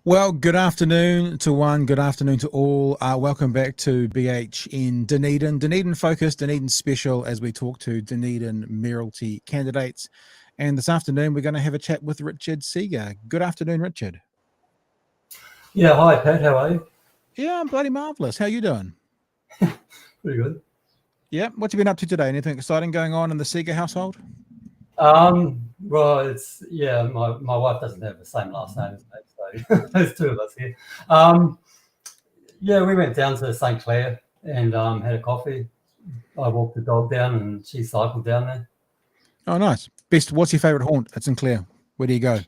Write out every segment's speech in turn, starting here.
Well, good afternoon to one, good afternoon to all. Welcome back to BH in Dunedin. Dunedin focused, Dunedin special as we talk to Dunedin mayoralty candidates. And this afternoon, we're going to have a chat with Richard Seager. Good afternoon, Richard. Yeah, hi Pat, how are you? Yeah, I'm bloody marvellous. How you doing? Pretty good. Yeah, what you been up to today? Anything exciting going on in the Seager household? Well, my wife doesn't have the same last name as me, so there's two of us here. Um, yeah, we went down to St. Clair and had a coffee. I walked the dog down and she cycled down there. Oh, nice. What's your favourite haunt at St. Clair? Where do you go?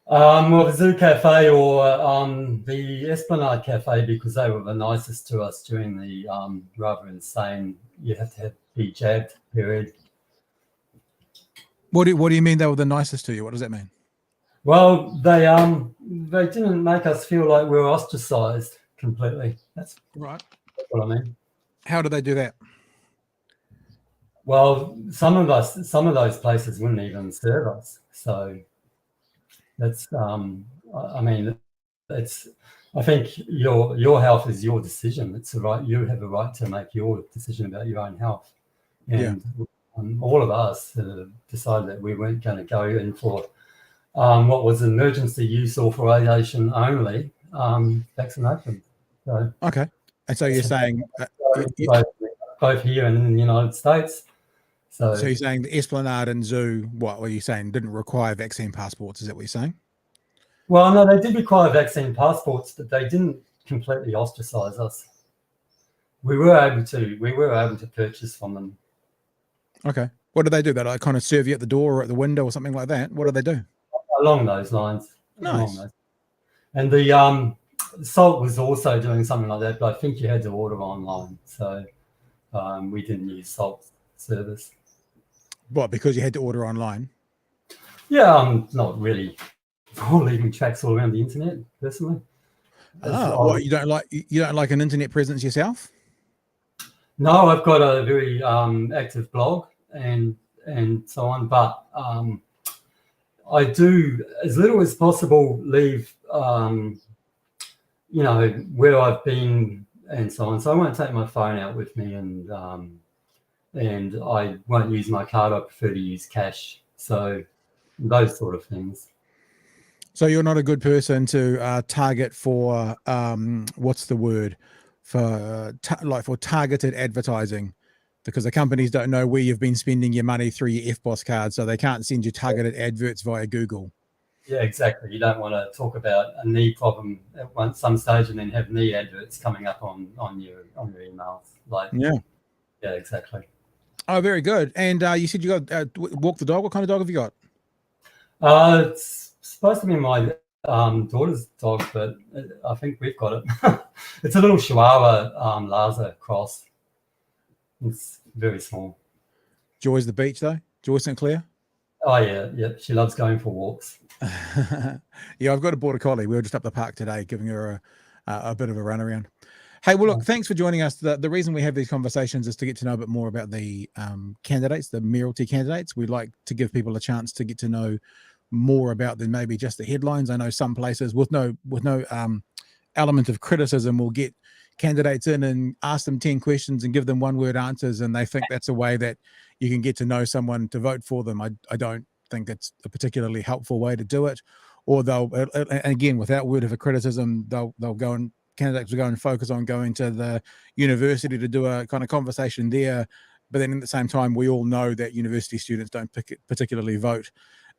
Well, the Zoo Cafe or the Esplanade Cafe because they were the nicest to us during the rather insane, you have to be jabbed period. What do you mean they were the nicest to you? What does that mean? Well, they didn't make us feel like we were ostracised completely. That's right. what I mean. How do they do that? Well, some of those places wouldn't even serve us. So that's I mean, it's I think your health is your decision. It's the right, you have a right to make your decision about your own health. And all of us decided that we weren't going to go in for what was emergency use authorization only vaccination. So, okay. And so you're saying both here and in the United States. So you're saying the Esplanade and Zoo, what were you saying, didn't require vaccine passports? Is that what you're saying? Well, no, they did require vaccine passports, but they didn't completely ostracize us. We were able to purchase from them. Okay. What do they do? They like kind of serve you at the door or at the window or something like that? What do they do? Along those lines. Nice. And the Salt was also doing something like that, but I think you had to order online. So we didn't use Salt service. What, because you had to order online? Yeah, I'm not really leaving tracks all around the internet personally. What, you don't like an internet presence yourself? No, I've got a very active blog and so on, but I do as little as possible leave where I've been and so on. So I won't take my phone out with me and I won't use my card. I prefer to use cash. So those sort of things. So you're not a good person to target for what's the word for targeted advertising, because the companies don't know where you've been spending your money through your FBOS card, so they can't send you targeted adverts via Google. Yeah, exactly. You don't want to talk about a knee problem at some stage and then have knee adverts coming up on your emails. Yeah, exactly. Oh, very good. And you said you got walk the dog. What kind of dog have you got? It's supposed to be my daughter's dog, but I think we've got it. It's a little Chihuahua Lhasa cross. It's very small. Joy's the beach, though? Joy St. Clair? Oh, yeah. She loves going for walks. Yeah, I've got a border collie. We were just up the park today giving her a bit of a run around. Hey, well, look, thanks for joining us. The reason we have these conversations is to get to know a bit more about the candidates, the mayoralty candidates. We'd like to give people a chance to get to know more about than maybe just the headlines. I know some places with no element of criticism will get candidates in and ask them 10 questions and give them one-word answers, and they think that's a way that you can get to know someone to vote for them. I don't think that's a particularly helpful way to do it. Or they'll, again, without word of a criticism, they'll go and candidates will go and focus on going to the university to do a kind of conversation there. But then at the same time, we all know that university students don't particularly vote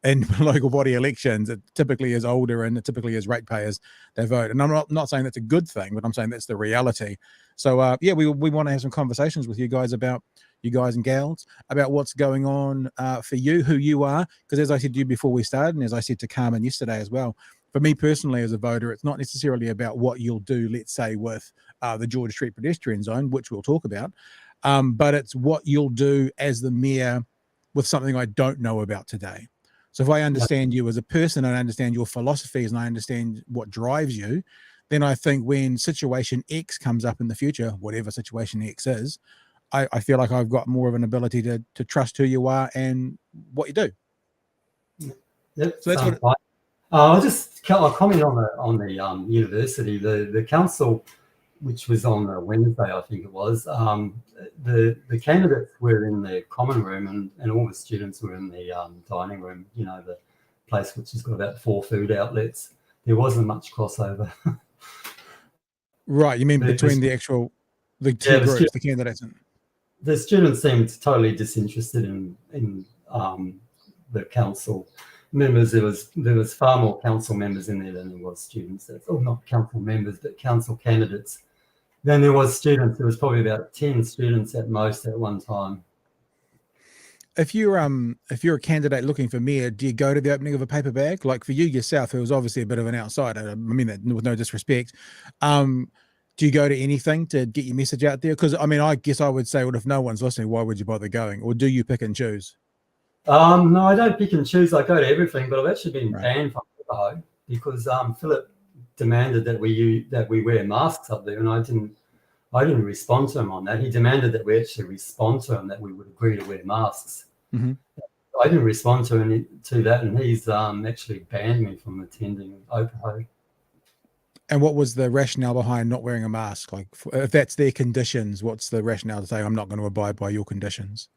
in local body elections. It typically is older and it typically is ratepayers that vote. And I'm not saying that's a good thing, but I'm saying that's the reality. So yeah, we want to have some conversations with you guys and gals about what's going on for you, who you are. Because as I said to you before we started, and as I said to Carmen yesterday as well, for me personally as a voter, it's not necessarily about what you'll do, let's say, with the George Street pedestrian zone, which we'll talk about, but it's what you'll do as the mayor with something I don't know about today. So if I understand you as a person, and I understand your philosophies, and I understand what drives you, then I think when situation X comes up in the future, whatever situation X is, I feel like I've got more of an ability to trust who you are and what you do. Yep, so that's what. I'll comment on the university. The council, which was on a Wednesday, I think it was. The candidates were in the common room, and all the students were in the dining room. You know, the place which has got about 4 food outlets. There wasn't much crossover. Right, you mean between the two groups, the candidates? The students seemed totally disinterested in the council members. There was far more council members in there than there was students. Or not council members, but council candidates. Then there was students. There was probably about 10 students at most at one time. If you're a candidate looking for mayor, do you go to the opening of a paper bag? Like for you yourself, who was obviously a bit of an outsider, I mean that with no disrespect. Do you go to anything to get your message out there? Because I mean, I guess I would say, well, if no one's listening, why would you bother going? Or do you pick and choose? No, I don't pick and choose. I go to everything, but I've actually been banned from Waikato because Philip demanded that we wear masks up there, and I didn't respond to him on that. He demanded that we actually respond to him, that we would agree to wear masks. Mm-hmm. I didn't respond to that, and he's actually banned me from attending Waikato. And what was the rationale behind not wearing a mask? Like, if that's their conditions, what's the rationale to say I'm not going to abide by your conditions?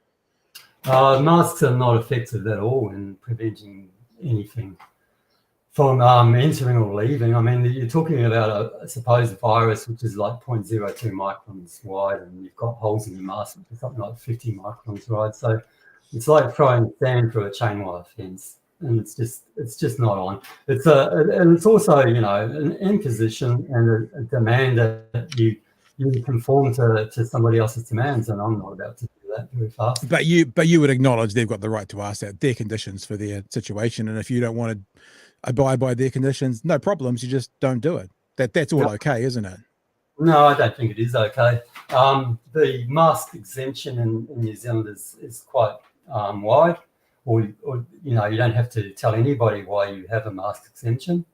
Masks are not effective at all in preventing anything from entering or leaving. I mean, you're talking about a supposed virus which is like 0.02 microns wide, and you've got holes in your mask which is something like 50 microns wide. So it's like throwing sand through a chain wire fence, and it's just not on. And it's also, you know, an imposition and a demand that you conform to somebody else's demands, and I'm not about to do that very fast. But you would acknowledge they've got the right to ask that, their conditions for their situation, and if you don't want to abide by their conditions, no problems, you just don't do it. That's all okay, isn't it? No, I don't think it is okay. The mask exemption in New Zealand is quite wide, or you know, you don't have to tell anybody why you have a mask exemption.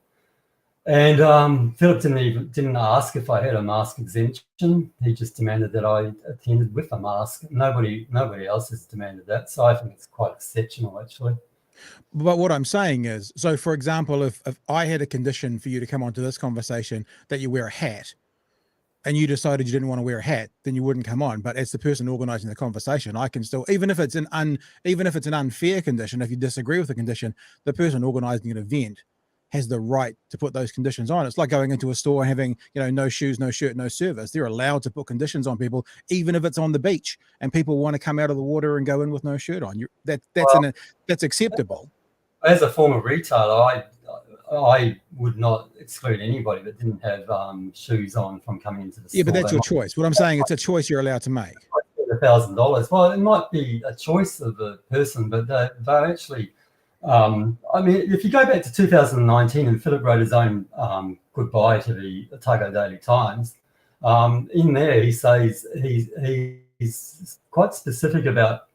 And Philip didn't ask if I had a mask exemption. He just demanded that I attended with a mask. Nobody else has demanded that, so I think it's quite exceptional, actually. But what I'm saying is, so for example, if I had a condition for you to come onto this conversation that you wear a hat, and you decided you didn't want to wear a hat, then you wouldn't come on. But as the person organizing the conversation, I can still, even if it's an unfair condition, if you disagree with the condition, the person organizing an event has the right to put those conditions on. It's like going into a store and having, you know, no shoes, no shirt, no service. They're allowed to put conditions on people, even if it's on the beach and people want to come out of the water and go in with no shirt on. That's acceptable. As a former retailer, I would not exclude anybody that didn't have shoes on from coming into the store. Yeah, but that's your choice. What I'm saying, it's a choice you're allowed to make. $1,000. Well, it might be a choice of the person, but they're actually. I mean, if you go back to 2019 and Philip wrote his own goodbye to the Otago Daily Times, in there he says he's quite specific about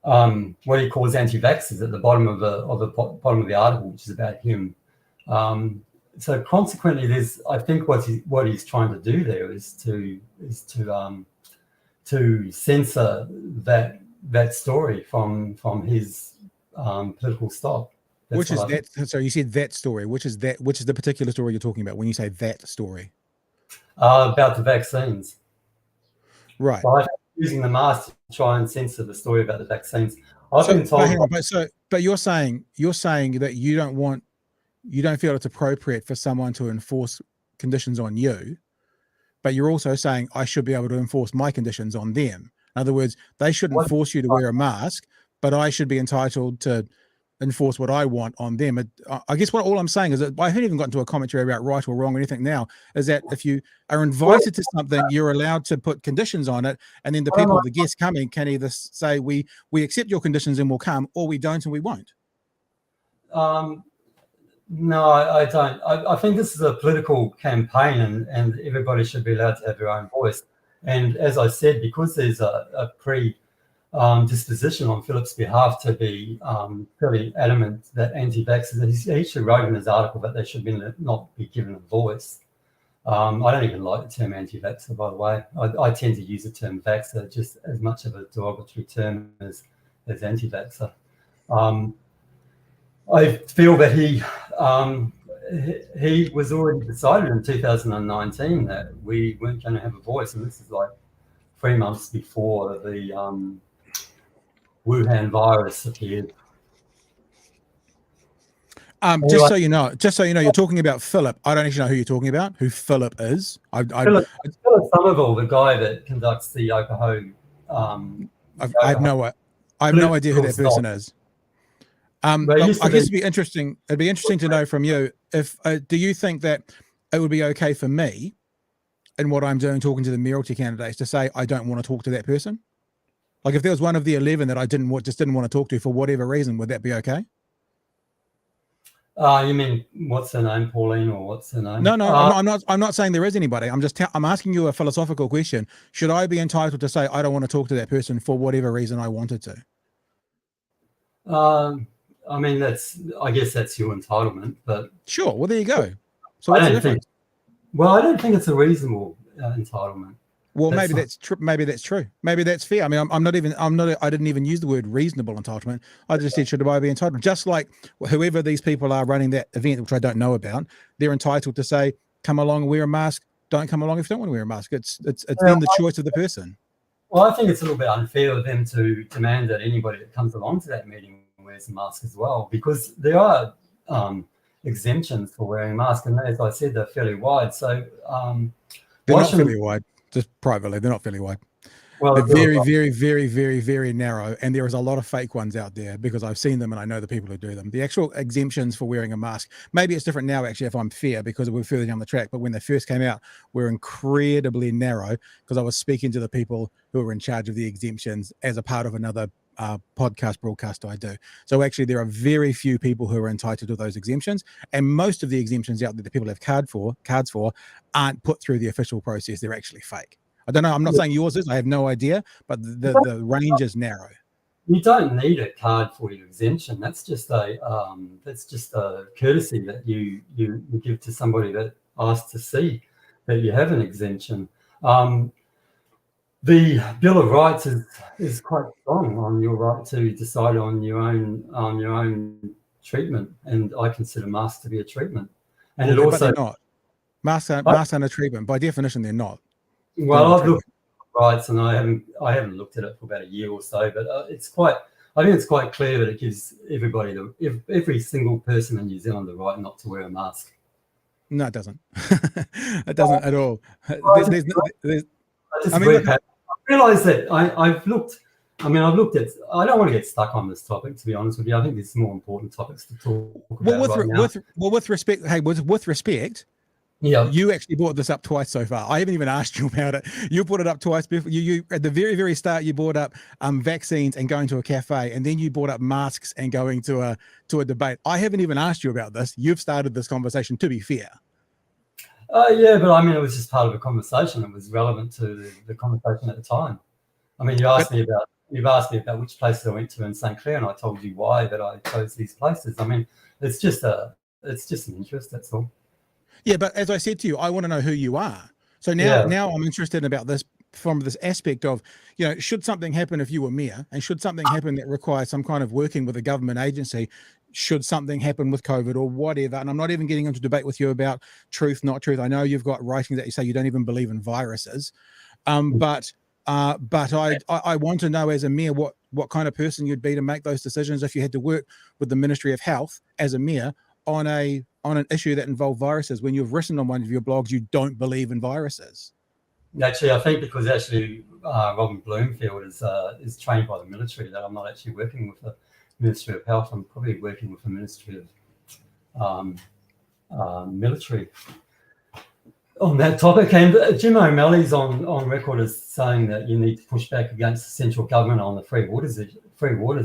what he calls anti-vaxxers at the bottom of the article, which is about him. So consequently, I think what he's trying to do there is to censor that story from his political stock. Which is that? So you said that story. Which is the particular story you're talking about when you say that story? About the vaccines. Right. By using the mask to try and censor the story about the vaccines. I've been told. But you're saying that you don't feel it's appropriate for someone to enforce conditions on you, but you're also saying I should be able to enforce my conditions on them. In other words, they shouldn't force you to wear a mask, but I should be entitled to enforce what I want on them. I guess all I'm saying is that I haven't even gotten to a commentary about right or wrong or anything now, is that if you are invited to something, you're allowed to put conditions on it. And then the guests coming can either say, we accept your conditions and we'll come, or we don't and we won't. No, I don't. I think this is a political campaign and everybody should be allowed to have their own voice. And as I said, because there's a disposition on Philip's behalf to be fairly adamant that anti-vaxxers, he actually wrote in his article that they should not be given a voice. I don't even like the term anti-vaxxer, by the way. I tend to use the term vaxxer just as much of a derogatory term as anti-vaxxer. I feel that he he was already decided in 2019 that we weren't going to have a voice, and this is like 3 months before the Wuhan virus appeared. Anyway, just so you know, you're talking about Philip. I don't actually know who you're talking about. Who Philip is? Philip Somerville, the guy that conducts the Yokohama. I have no idea who that person is. I guess it'd be interesting. It'd be interesting to know from you if do you think that it would be okay for me, in what I'm doing, talking to the mayoralty candidates, to say I don't want to talk to that person? Like if there was one of the 11 that I didn't want to talk to for whatever reason, would that be okay? You mean what's her name, Pauline, or what's her name? No, I'm not saying there is anybody. I'm asking you a philosophical question. Should I be entitled to say I don't want to talk to that person for whatever reason I wanted to? I mean, I guess that's your entitlement, but sure. Well, there you go. So what's the difference? I don't think it's a reasonable entitlement. Well, maybe that's true. Maybe that's true. Maybe that's fair. I mean, I didn't even use the word reasonable entitlement. I just said, should I be entitled? Just like whoever these people are running that event, which I don't know about, they're entitled to say, come along and wear a mask. Don't come along if you don't want to wear a mask. It's then the choice of the person. Well, I think it's a little bit unfair of them to demand that anybody that comes along to that meeting wears a mask as well, because there are exemptions for wearing a mask, and as I said, they're fairly wide. So they're not fairly wide. Just privately, they're not fairly wide. Well, they're very, very, very, very, very narrow, and there is a lot of fake ones out there because I've seen them and I know the people who do them. The actual exemptions for wearing a mask, maybe it's different now, actually, if I'm fair, because we're further down the track. But when they first came out, were incredibly narrow because I was speaking to the people who were in charge of the exemptions as a part of another podcast broadcast I do. So actually, there are very few people who are entitled to those exemptions, and most of the exemptions out there that people have cards for aren't put through the official process. They're actually fake. I don't know. I'm not saying yours is. I have no idea, but the range is narrow. You don't need a card for your exemption. That's just a courtesy that you give to somebody that asks to see that you have an exemption. The Bill of Rights is quite strong on your right to decide on your own treatment, and I consider masks to be a treatment. And it also, but they're not. Masks aren't a treatment by definition. They're not. Well, I've looked at rights, and I haven't looked at it for about a year or so, but I think it's quite clear that it gives every single person in New Zealand the right not to wear a mask. No, it doesn't. It doesn't at all. I realise that I've looked. I don't want to get stuck on this topic, to be honest with you. I think there's more important topics to talk about with respect. Hey, with respect. Yeah, you actually brought this up twice so far. I haven't even asked you about it. You brought it up twice before. You at the very, very start, you brought up vaccines and going to a cafe, and then you brought up masks and going to a debate. I haven't even asked you about this. You've started this conversation, to be fair. Yeah, but I mean, it was just part of a conversation. It was relevant to the conversation at the time. I mean, you've asked me about which places I went to in St. Clair, and I told you why that I chose these places. I mean, it's just an interest. That's all. Yeah, but as I said to you, I want to know who you are. So now I'm interested about this from this aspect of, should something happen if you were mayor, and should something happen that requires some kind of working with a government agency, should something happen with COVID or whatever, and I'm not even getting into debate with you about truth, not truth. I know you've got writings that you say you don't even believe in viruses, but I want to know as a mayor what kind of person you'd be to make those decisions if you had to work with the Ministry of Health as a mayor on an issue that involved viruses, when you've written on one of your blogs you don't believe in viruses. Actually, I think because Robin Bloomfield is trained by the military, that I'm not actually working with the Ministry of Health. I'm probably working with the Ministry of Military on that topic. And Jim O'Malley's on record as saying that you need to push back against the central government on the free waters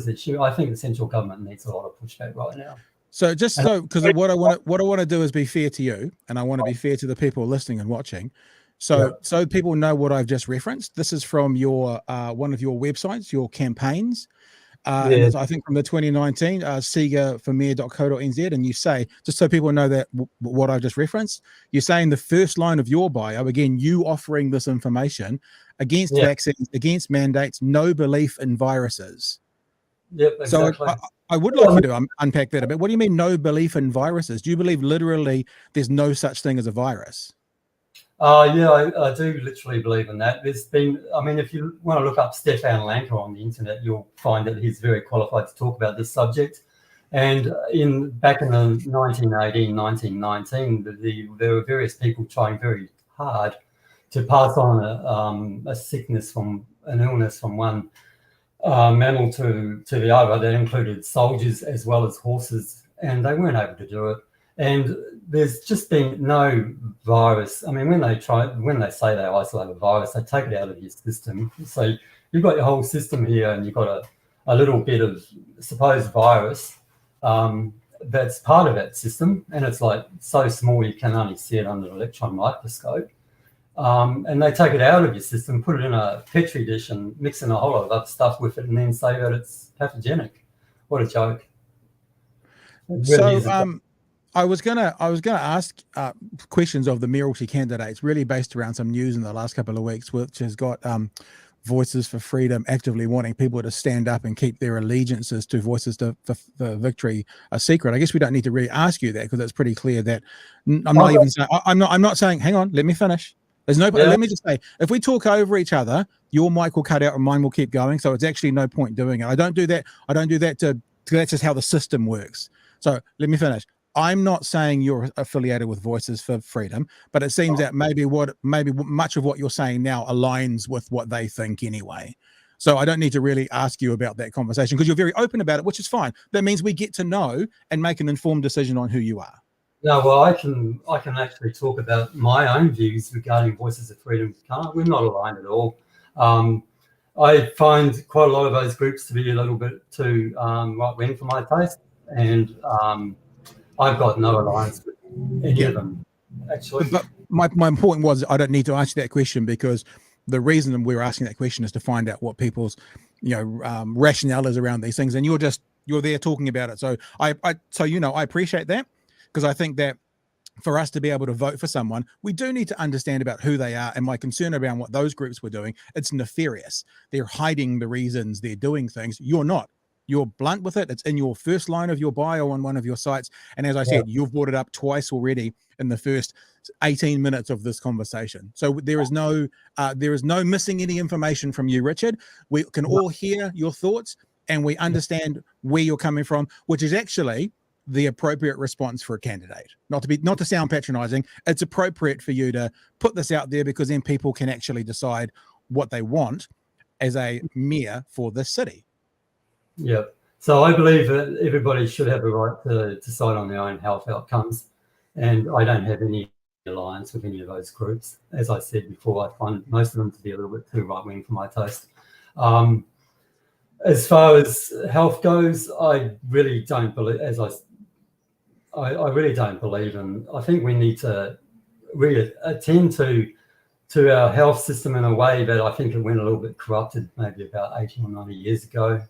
issue. I think the central government needs a lot of pushback right now. So because what I want to do is be fair to you, and I want to be fair to the people listening and watching. So people know what I've just referenced. This is from your one of your websites, your campaigns. And I think from the 2019 seagerformayor.co.nz, and you say, just so people know that what I've just referenced, you're saying the first line of your bio, again, you offering this information against vaccines, against mandates, no belief in viruses. Yep, exactly. So I would like you to unpack that a bit. What do you mean no belief in viruses? Do you believe literally there's no such thing as a virus? Yeah, I do literally believe in that. There's been, I mean, if you want to look up Stefan Lanka on the internet, you'll find that he's very qualified to talk about this subject. And back in the 1918, 1919, there were various people trying very hard to pass on a sickness from an illness from one mammal to the other. That included soldiers as well as horses, and they weren't able to do it. And there's just been no virus. I mean, when they say they isolate a virus, they take it out of your system. So you've got your whole system here, and you've got a little bit of supposed virus that's part of that system, and it's like so small you can only see it under an electron microscope. And they take it out of your system, put it in a petri dish, and mix in a whole lot of other stuff with it, and then say that it's pathogenic. What a joke! So, I was gonna ask questions of the mayoralty candidates, really based around some news in the last couple of weeks, which has got Voices for Freedom actively wanting people to stand up and keep their allegiances to Voices for Victory a secret. I guess we don't need to really ask you that, because it's pretty clear that I'm not saying. Hang on, let me finish. There's no. Let me just say, if we talk over each other, your mic will cut out and mine will keep going. So it's actually no point doing it. I don't do that. That's just how the system works. So let me finish. I'm not saying you're affiliated with Voices for Freedom, but it seems that maybe much of what you're saying now aligns with what they think anyway. So I don't need to really ask you about that conversation, because you're very open about it, which is fine. That means we get to know and make an informed decision on who you are. No, well, I can actually talk about my own views regarding Voices of Freedom. We're not aligned at all. I find quite a lot of those groups to be a little bit too right-wing for my taste, and I've got no alliance with any of them, actually. But my point was, I don't need to ask you that question, because the reason we're asking that question is to find out what people's, rationale is around these things, and you're there talking about it. So I appreciate that, because I think that for us to be able to vote for someone, we do need to understand about who they are. And my concern around what those groups were doing, it's nefarious. They're hiding the reasons they're doing things. You're not. You're blunt with it. It's in your first line of your bio on one of your sites. And as I said, you've brought it up twice already in the first 18 minutes of this conversation. So there is no missing any information from you, Richard. We can all hear your thoughts, and we understand where you're coming from, which is actually the appropriate response for a candidate. Not to sound patronizing, it's appropriate for you to put this out there, because then people can actually decide what they want as a mayor for this city. Yeah. So I believe that everybody should have a right to decide on their own health outcomes, and I don't have any alliance with any of those groups. As I said before, I find most of them to be a little bit too right-wing for my taste. As far as health goes, I really don't believe, I really don't believe in. I think we need to really attend to our health system in a way that I think it went a little bit corrupted maybe about 80 or 90 years ago,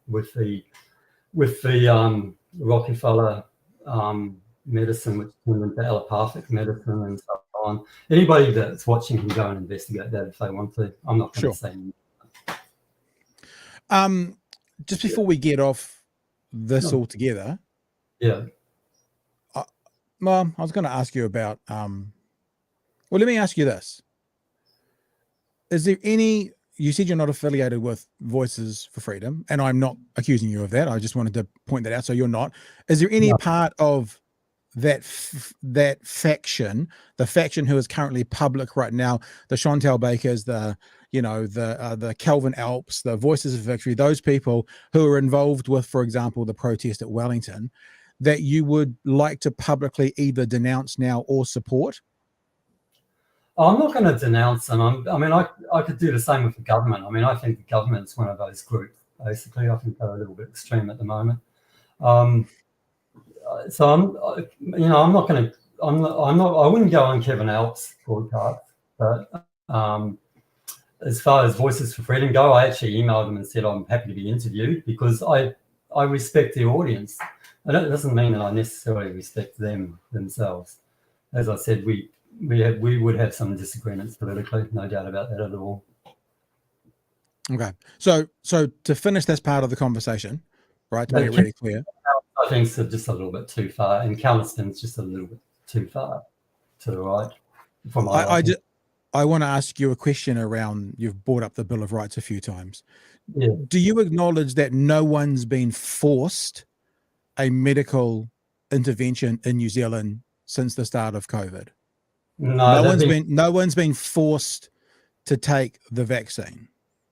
with the Rockefeller medicine, which turned into allopathic medicine and so on. Anybody that's watching can go and investigate that if they want to. I'm not going to say anything. Just before we get off this altogether, Mom, I was going to ask you about, let me ask you this. Is there any, you said you're not affiliated with Voices for Freedom, and I'm not accusing you of that. I just wanted to point that out. So you're not. Is there any part of that faction, the faction who is currently public right now, the Chantal Bakers, the Kelvin Alps, the Voices of Victory, those people who are involved with, for example, the protest at Wellington, that you would like to publicly either denounce now or support? I'm not going to denounce them. I could do the same with the government. I mean, I think the government's one of those groups, basically. I think they're a little bit extreme at the moment. So I'm not going to, I wouldn't go on Kevin Alp's broadcast, but as far as Voices for Freedom go, I actually emailed them and said I'm happy to be interviewed, because I respect the audience. And that doesn't mean that I necessarily respect them themselves. As I said, we would have some disagreements politically, no doubt about that at all. Okay. So to finish this part of the conversation, right? To make it really clear. I think it's just a little bit too far, and Calliston's just a little bit too far to the right. For my I want to ask you a question around, you've brought up the Bill of Rights a few times. Yeah. Do you acknowledge that no one's been forced a medical intervention in New Zealand since the start of COVID? No one's been forced to take the vaccine.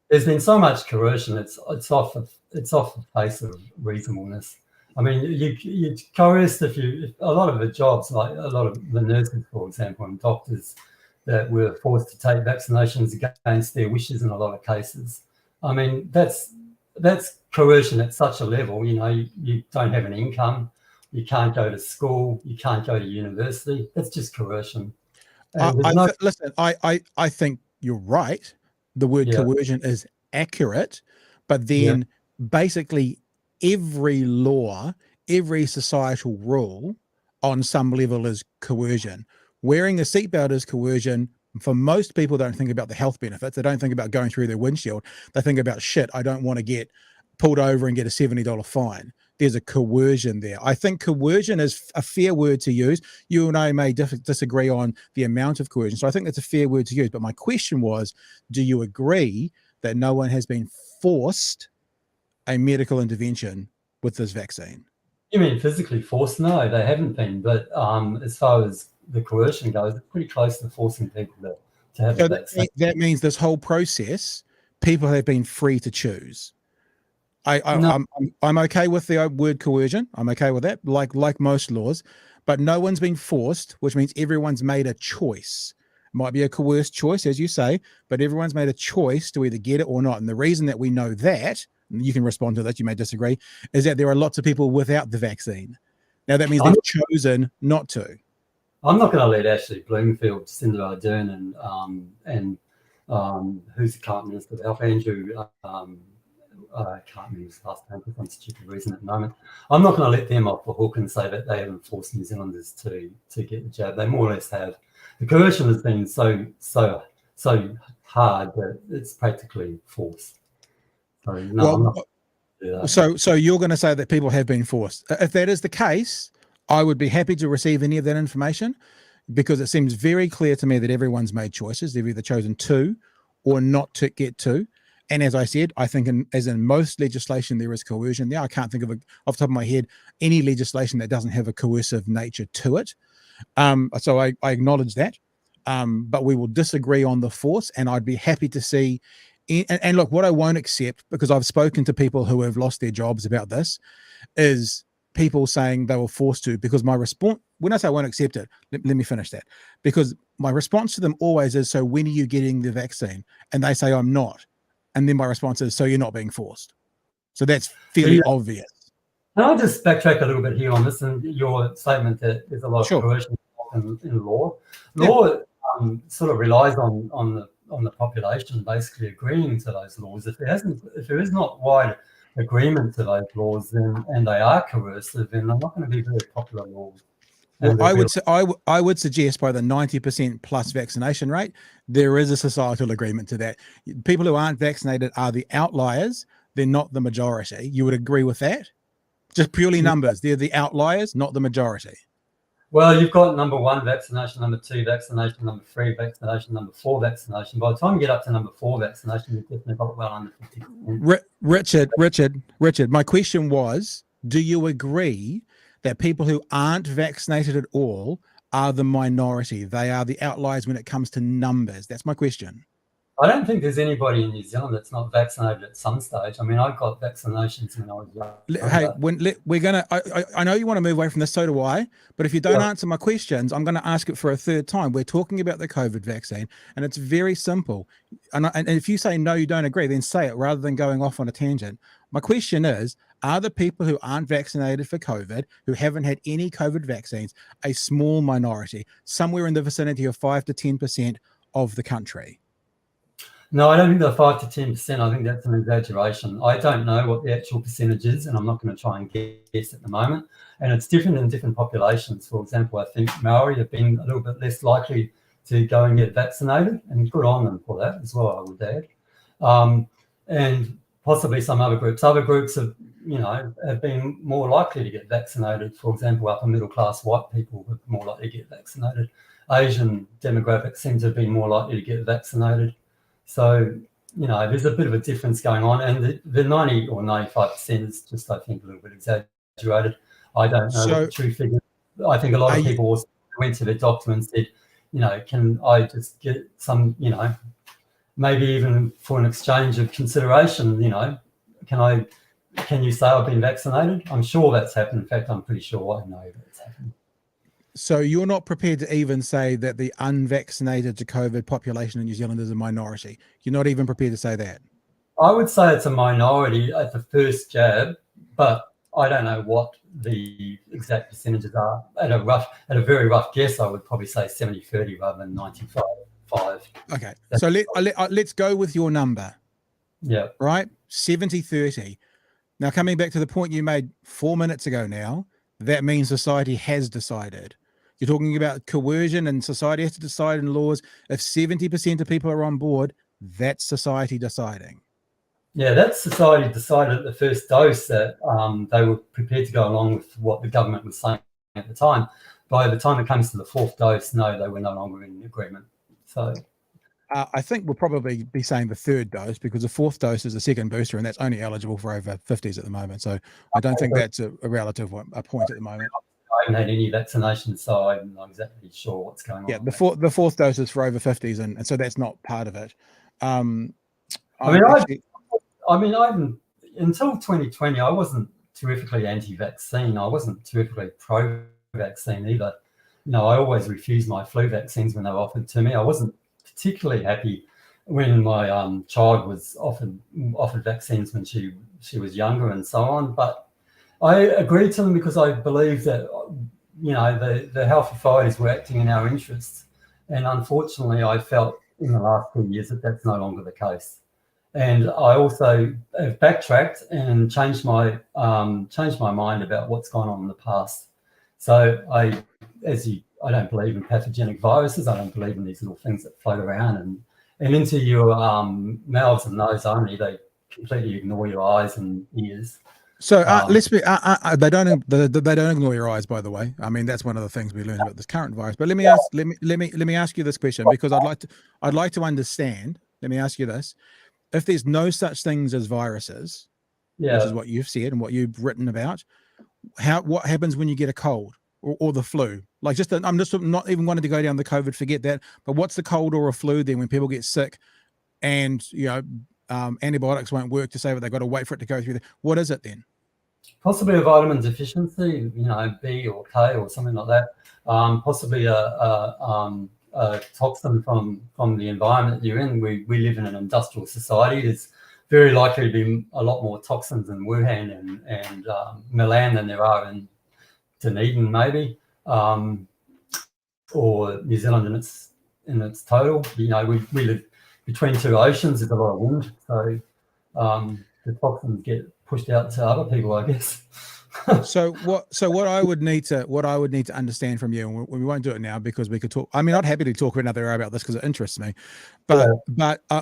There's been so much coercion. It's off the face of reasonableness. I mean, you're coerced if a lot of the jobs, like a lot of the nurses, for example, and doctors that were forced to take vaccinations against their wishes in a lot of cases. I mean, that's coercion at such a level. You know, you don't have an income, you can't go to school, you can't go to university. That's just coercion. Listen, I think you're right. The word coercion is accurate, but then basically every law, every societal rule on some level is coercion. Wearing a seatbelt is coercion. For most people, don't think about the health benefits. They don't think about going through their windshield. They think about, shit, I don't want to get pulled over and get a $70 fine. There's a coercion there. I think coercion is a fair word to use. You and I may disagree on the amount of coercion. So I think that's a fair word to use. But my question was, do you agree that no one has been forced a medical intervention with this vaccine? You mean physically forced? No, they haven't been. But as far as the coercion goes, it's pretty close to forcing people to have a vaccine. That means this whole process, people have been free to choose. I'm okay with the word coercion. I'm okay with that, like most laws, but no one's been forced, which means everyone's made a choice. It might be a coerced choice, as you say, but everyone's made a choice to either get it or not. And the reason that we know that, and you can respond to that, you may disagree, is that there are lots of people without the vaccine. Now that means they've chosen not to. I'm not going to let Ashley Bloomfield, Cindy Ardern, and who's the current Minister of Health, Andrew. I can't remember his last name for some stupid reason at the moment. I'm not going to let them off the hook and say that they haven't forced New Zealanders to get the jab. They more or less have. The coercion has been so hard that it's practically forced. So no, I'm not going to do that. So you're going to say that people have been forced. If that is the case, I would be happy to receive any of that information, because it seems very clear to me that everyone's made choices. They've either chosen to or not to get to. And as I said, I think as in most legislation, there is coercion there. I can't think of off the top of my head any legislation that doesn't have a coercive nature to it. So I acknowledge that. But we will disagree on the force, and I'd be happy to see. And look, what I won't accept, because I've spoken to people who have lost their jobs about this, is people saying they were forced to, because my response, when I say I won't accept it, let me finish that. Because my response to them always is, so when are you getting the vaccine? And they say, I'm not. And then my response is, so you're not being forced. So that's fairly obvious. Can I just backtrack a little bit here on this and your statement that there's a lot of coercion in law? Law sort of relies on the population basically agreeing to those laws. If there is not wide agreement to those laws, then and they are coercive, then they're not going to be very popular laws. Well, I would suggest by the 90% plus vaccination rate, there is a societal agreement to that. People who aren't vaccinated are the outliers. They're not the majority. You would agree with that? Just purely numbers. They're the outliers, not the majority. Well, you've got number 1 vaccination, number 2 vaccination, number 3 vaccination, number 4 vaccination. By the time you get up to number 4 vaccination, you've definitely got well under 50%. Richard, my question was, do you agree that people who aren't vaccinated at all are the minority? They are the outliers when it comes to numbers. That's my question. I don't think there's anybody in New Zealand that's not vaccinated at some stage. I mean, I got vaccinations when I was young. Hey, we're going to, I know you want to move away from this, so do I, but if you don't answer my questions, I'm going to ask it for a third time. We're talking about the COVID vaccine, and it's very simple. And if you say, no, you don't agree, then say it rather than going off on a tangent. My question is, are the people who aren't vaccinated for COVID, who haven't had any COVID vaccines, a small minority, somewhere in the vicinity of 5 to 10% of the country? No, I don't think they're 5 to 10%. I think that's an exaggeration. I don't know what the actual percentage is, and I'm not going to try and guess at the moment. And it's different in different populations. For example, I think Maori have been a little bit less likely to go and get vaccinated, and good on them for that as well, I would add. And possibly some other groups. Other groups have, have been more likely to get vaccinated. For example, upper middle class white people were more likely to get vaccinated. Asian demographics seem to have been more likely to get vaccinated. So, there's a bit of a difference going on. And the 90 or 95% is just, I think, a little bit exaggerated. I don't know what the true figure. I think a lot of people also went to their doctor and said, can I just get some, maybe even for an exchange of consideration, can you say I've been vaccinated? I'm sure that's happened. In fact, I'm pretty sure I know that's happened. So you're not prepared to even say that the unvaccinated to COVID population in New Zealand is a minority? You're not even prepared to say that? I would say it's a minority at the first jab, but I don't know what the exact percentages are. At a very rough guess, I would probably say 70-30 rather than 95-5. Okay, so let's go with your number. Yeah. Right, 70-30. Now, coming back to the point you made 4 minutes ago now, that means society has decided. You're talking about coercion and society has to decide in laws. If 70% of people are on board, that's society deciding. Yeah, that's society decided at the first dose that they were prepared to go along with what the government was saying at the time. By the time it comes to the fourth dose, no, they were no longer in agreement. So I think we'll probably be saying the third dose, because the fourth dose is a second booster, and that's only eligible for over 50s at the moment. So I don't think that's a relative point at the moment. I haven't had any vaccinations, so I'm not exactly sure what's going on. Yeah, the fourth dose is for over 50s, and so that's not part of it. Until 2020, I wasn't terrifically anti-vaccine. I wasn't terrifically pro-vaccine either. I always refused my flu vaccines when they were offered to me. I wasn't particularly happy when my child was offered vaccines when she was younger and so on. But I agreed to them because I believe that the health authorities were acting in our interests. And unfortunately, I felt in the last 2 years that that's no longer the case. And I also have backtracked and changed my mind about what's gone on in the past. So I don't believe in pathogenic viruses. I don't believe in these little things that float around and into your mouths and nose only. They completely ignore your eyes and ears. So let's be. They don't ignore your eyes, by the way. I mean, that's one of the things we learned about this current virus. But let me ask you this question, because I'd like to understand. Let me ask you this: if there's no such things as viruses, which is what you've said and what you've written about, what happens when you get a cold or the flu? Like, I'm just not even wanting to go down the COVID, forget that. But what's the cold or a flu then when people get sick and antibiotics won't work to say that they've got to wait for it to go through? What is it then? Possibly a vitamin deficiency, B or K or something like that. Possibly a toxin from the environment you're in. We live in an industrial society. There's very likely to be a lot more toxins in Wuhan and Milan than there are in Dunedin, maybe, or New Zealand in its total. We live between two oceans. There's a lot of wind, so the toxins get pushed out to other people, I guess. So what I would need to understand from you, and we won't do it now because we could talk. I mean, I'd happy to talk for another hour about this because it interests me, but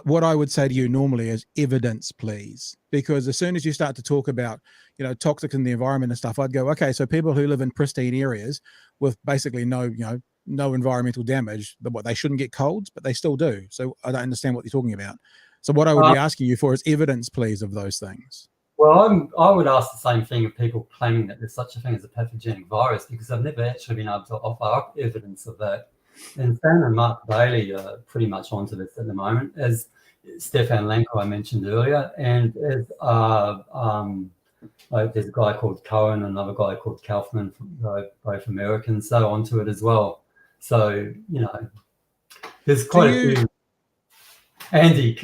what I would say to you normally is evidence, please, because as soon as you start to talk about toxics in the environment and stuff, I'd go, okay, so people who live in pristine areas with basically no environmental damage, what, they shouldn't get colds, but they still do. So I don't understand what you're talking about. So what I would be asking you for is evidence, please, of those things. Well, I would ask the same thing of people claiming that there's such a thing as a pathogenic virus, because I've never actually been able to offer up evidence of that. And Stan and Mark Bailey are pretty much onto this at the moment, as Stefan Lenko I mentioned earlier, and as there's a guy called Cohen and another guy called Kaufman, both Americans, so onto it as well. So there's quite a few. Andy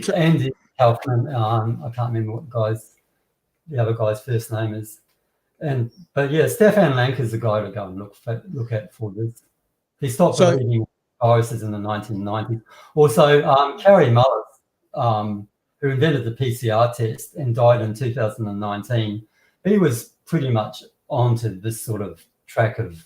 Kaufman, I can't remember what the other guy's first name is, but yeah, Stefan Lank is the guy to go and look at for this. He stopped believing viruses in the 1990s. Also, Carrie Mullis, who invented the PCR test and died in 2019, he was pretty much onto this sort of track of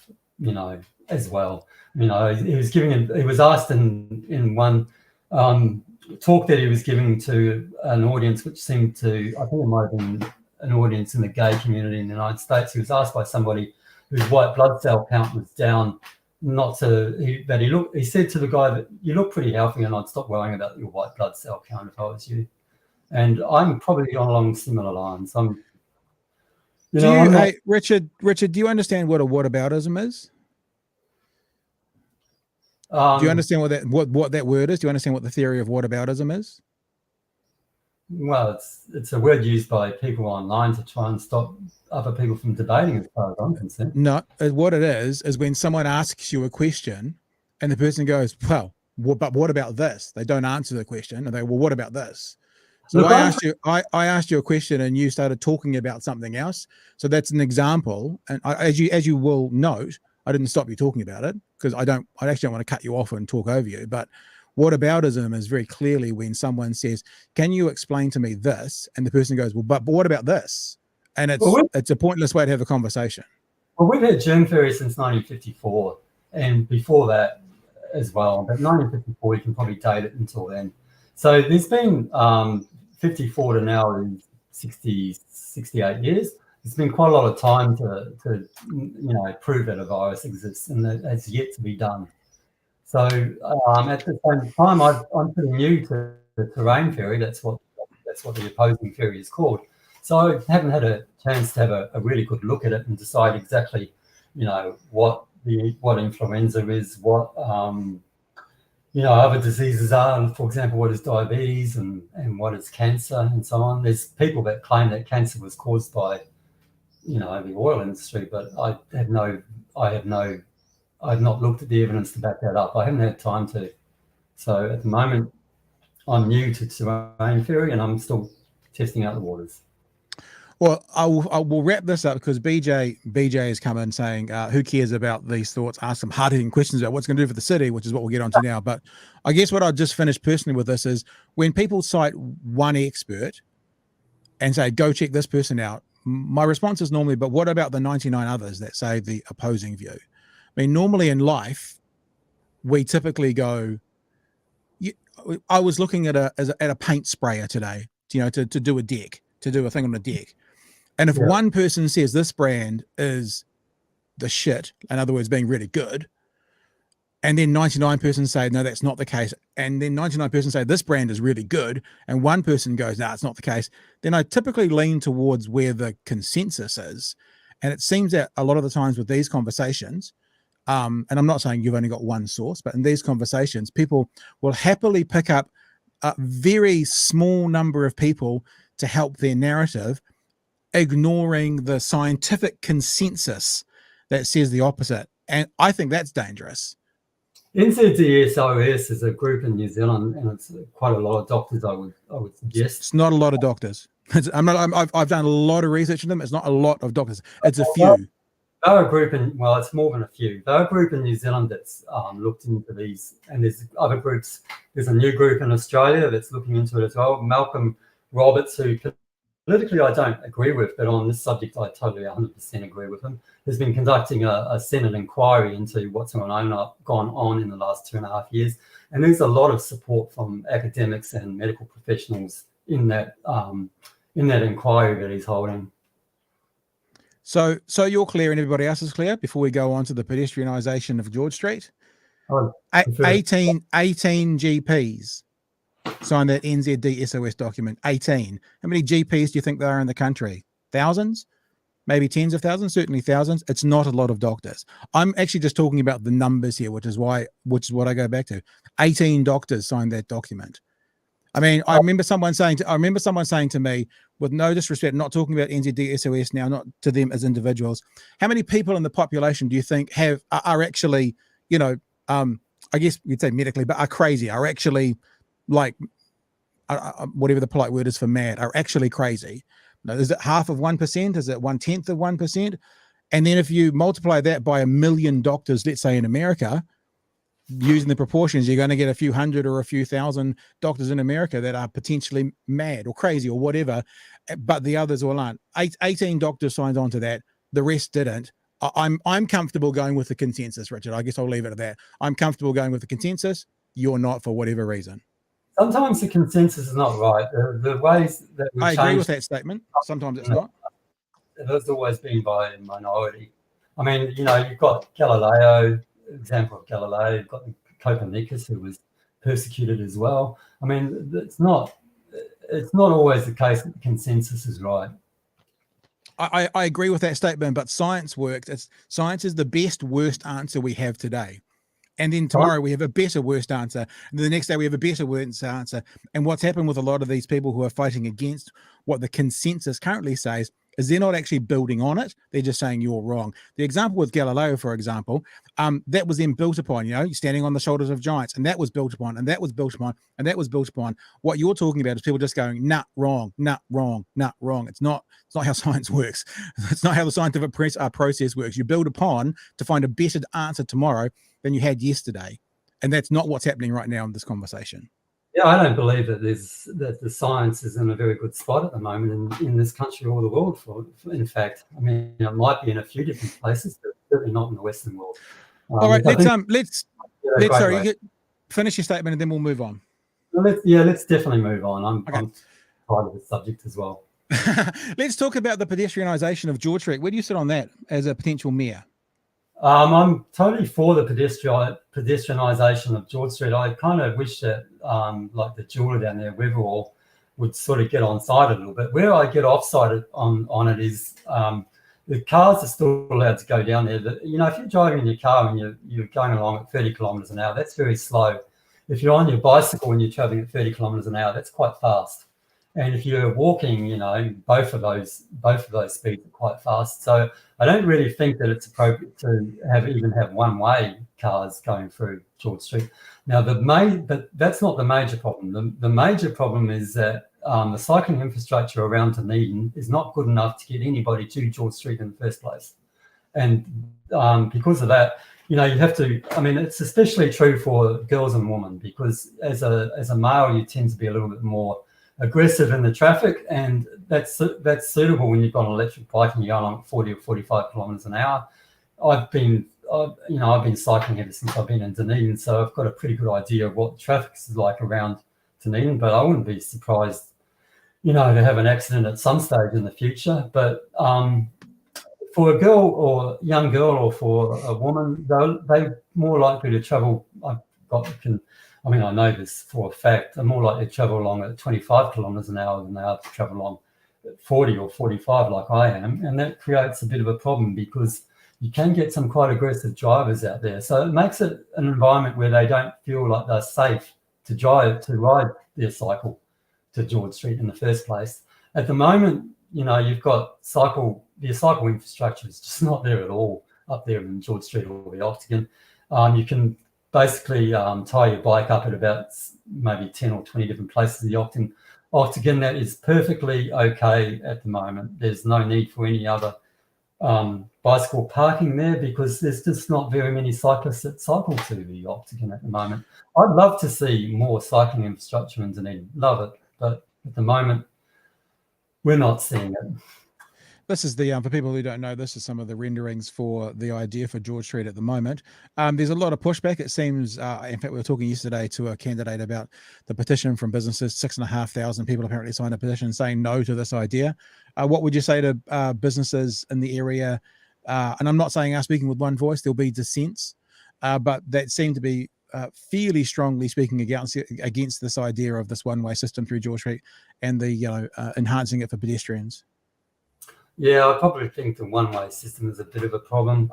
as well. He was asked in one talk that he was giving to an audience, which seemed to, I think it might have been an audience in the gay community in the United States. He was asked by somebody whose white blood cell count was down, he said to the guy that you look pretty healthy and I'd stop worrying about your white blood cell count if I was you. And I'm probably along similar lines. Hey, Richard, do you understand what a whataboutism is? Do you understand what that word is? Do you understand what the theory of whataboutism is? Well, it's a word used by people online to try and stop other people from debating, as far as I'm concerned. No, what it is when someone asks you a question and the person goes, well, but what about this? They don't answer the question and they, well, what about this? So I asked you a question and you started talking about something else. So that's an example. And as you will note, I didn't stop you talking about it because I actually don't want to cut you off and talk over you. But whataboutism is very clearly when someone says, can you explain to me this? And the person goes, well, but what about this? And it's a pointless way to have a conversation. Well, we've had germ theory since 1954 and before that as well. But 1954, you can probably date it until then. So there's been 54 to now is 68 years. It's been quite a lot of time to prove that a virus exists, and that has yet to be done. So at the same time, I'm pretty new to the terrain theory. That's what the opposing theory is called. So I haven't had a chance to have a really good look at it and decide exactly, what influenza is, what other diseases are, and for example, what is diabetes and what is cancer and so on. There's people that claim that cancer was caused by, the oil industry, but I have not looked at the evidence to back that up. I haven't had time to. So at the moment, I'm new to terrain theory and I'm still testing out the waters. Well, I will wrap this up because BJ has come in saying, who cares about these thoughts? Ask some hard-hitting questions about what's going to do for the city, which is what we'll get onto now. But I guess what I'll just finish personally with this is when people cite one expert and say, go check this person out, my response is normally, but what about the 99 others that say the opposing view? I mean, normally in life, we typically go, I was looking at a paint sprayer today, to do a deck, to do a thing on a deck. And if one person says this brand is the shit, in other words, being really good, and then 99 persons say, no, that's not the case, and then 99 persons say this brand is really good, and one person goes, no, it's not the case, then I typically lean towards where the consensus is. And it seems that a lot of the times with these conversations, and I'm not saying you've only got one source, but in these conversations, people will happily pick up a very small number of people to help their narrative, ignoring the scientific consensus that says the opposite. And I think that's dangerous. NZDSOS is a group in New Zealand, and it's quite a lot of doctors, I would suggest. It's not a lot of doctors. I've done a lot of research on them. It's not a lot of doctors. It's a few. They're a group it's more than a few. They're a group in New Zealand that's looked into these, and there's other groups. There's a new group in Australia that's looking into it as well. Malcolm Roberts, who politically I don't agree with, but on this subject I totally 100% agree with him, has been conducting a Senate inquiry into what's gone on in the last 2.5 years. And there's a lot of support from academics and medical professionals in that inquiry that he's holding. So you're clear and everybody else is clear before we go on to the pedestrianisation of George Street? 18 GPs signed that NZD SOS document. 18. How many GPs do you think there are in the country? Thousands? Maybe tens of thousands? Certainly thousands. It's not a lot of doctors. I'm actually just talking about the numbers here, which is what I go back to. 18 doctors signed that document. I mean, I remember someone saying to me, with no disrespect, not talking about NZD SOS now, not to them as individuals, how many people in the population do you think are actually, I guess you'd say medically, but are crazy, are actually like, whatever the polite word is for mad, are actually crazy? No, is it half of 1%? Is it 1/10 of 1%? And then if you multiply that by 1 million doctors, let's say in America, using the proportions, you're going to get a few hundred or a few thousand doctors in America that are potentially mad or crazy or whatever, but the others all aren't. 18 doctors signed on to that. The rest didn't. I'm comfortable going with the consensus, Richard. I guess I'll leave it at that. I'm comfortable going with the consensus. You're not, for whatever reason. sometimes the consensus is not right. The ways that we I agree change, with that statement. Sometimes it's not. it's always been by a minority. I mean, you've got Galileo, example of Galileo. You've got Copernicus, who was persecuted as well. I mean, it's not always the case that the consensus is right. I agree with that statement, but science works. Science is the best, worst answer we have today. And then tomorrow we have a better, worst answer. And the next day we have a better, worst answer. And what's happened with a lot of these people who are fighting against what the consensus currently says is they're not actually building on it. They're just saying you're wrong. The example with Galileo, for example, that was then built upon, standing on the shoulders of giants, and that was built upon, and that was built upon, and that was built upon. What you're talking about is people just going, nah, wrong, nah, wrong, nah, wrong. It's not how science works. It's not how the scientific process works. You build upon to find a better answer tomorrow than you had yesterday. And that's not what's happening right now in this conversation. Yeah, I don't believe that the science is in a very good spot at the moment in this country or the world. In fact, I mean, it might be in a few different places, but certainly not in the Western world. All right, let's finish your statement and then we'll move on. Let's definitely move on. I'm tired of the subject as well. Let's talk about the pedestrianisation of George Street. Where do you sit on that as a potential mayor? I'm totally for the pedestrianisation of George Street. I kind of wish that, like the jeweler down there, Weatherall, would sort of get on side a little bit. Where I get off side on it is the cars are still allowed to go down there. If you're driving in your car and you're going along at 30 kilometres an hour, that's very slow. If you're on your bicycle and you're travelling at 30 kilometres an hour, that's quite fast. And if you're walking, both of those speeds are quite fast. So I don't really think that it's appropriate to even have one-way cars going through George Street. Now, but that's not the major problem. The major problem is that the cycling infrastructure around Dunedin is not good enough to get anybody to George Street in the first place. And because of that, you have to. I mean, it's especially true for girls and women, because as a male, you tend to be a little bit more aggressive in the traffic, and that's suitable when you've got an electric bike and you're going along 40 or 45 kilometres an hour. I've been cycling ever since I've been in Dunedin, so I've got a pretty good idea of what the traffic is like around Dunedin. But I wouldn't be surprised, to have an accident at some stage in the future. But for a girl or young girl, or for a woman, they're more likely to travel. I know this for a fact. They're more likely to travel along at 25 kilometres an hour than they are to travel along at 40 or 45 like I am. And that creates a bit of a problem, because you can get some quite aggressive drivers out there. So it makes it an environment where they don't feel like they're safe to ride their cycle to George Street in the first place. At the moment, you've got the cycle infrastructure is just not there at all up there in George Street or the Octagon. You can basically tie your bike up at about maybe 10 or 20 different places in the Octagon. That is perfectly okay at the moment. There's no need for any other bicycle parking there, because there's just not very many cyclists that cycle to the Octagon at the moment. I'd love to see more cycling infrastructure in Dunedin. Love it. But at the moment, we're not seeing it. This is for people who don't know, this is some of the renderings for the idea for George Street at the moment. There's a lot of pushback. It seems, in fact, we were talking yesterday to a candidate about the petition from businesses. 6,500 people apparently signed a petition saying no to this idea. What would you say to businesses in the area? And I'm not saying speaking with one voice, there'll be dissents, but that seem to be fairly strongly speaking against this idea of this one-way system through George Street and the enhancing it for pedestrians. Yeah, I probably think the one-way system is a bit of a problem.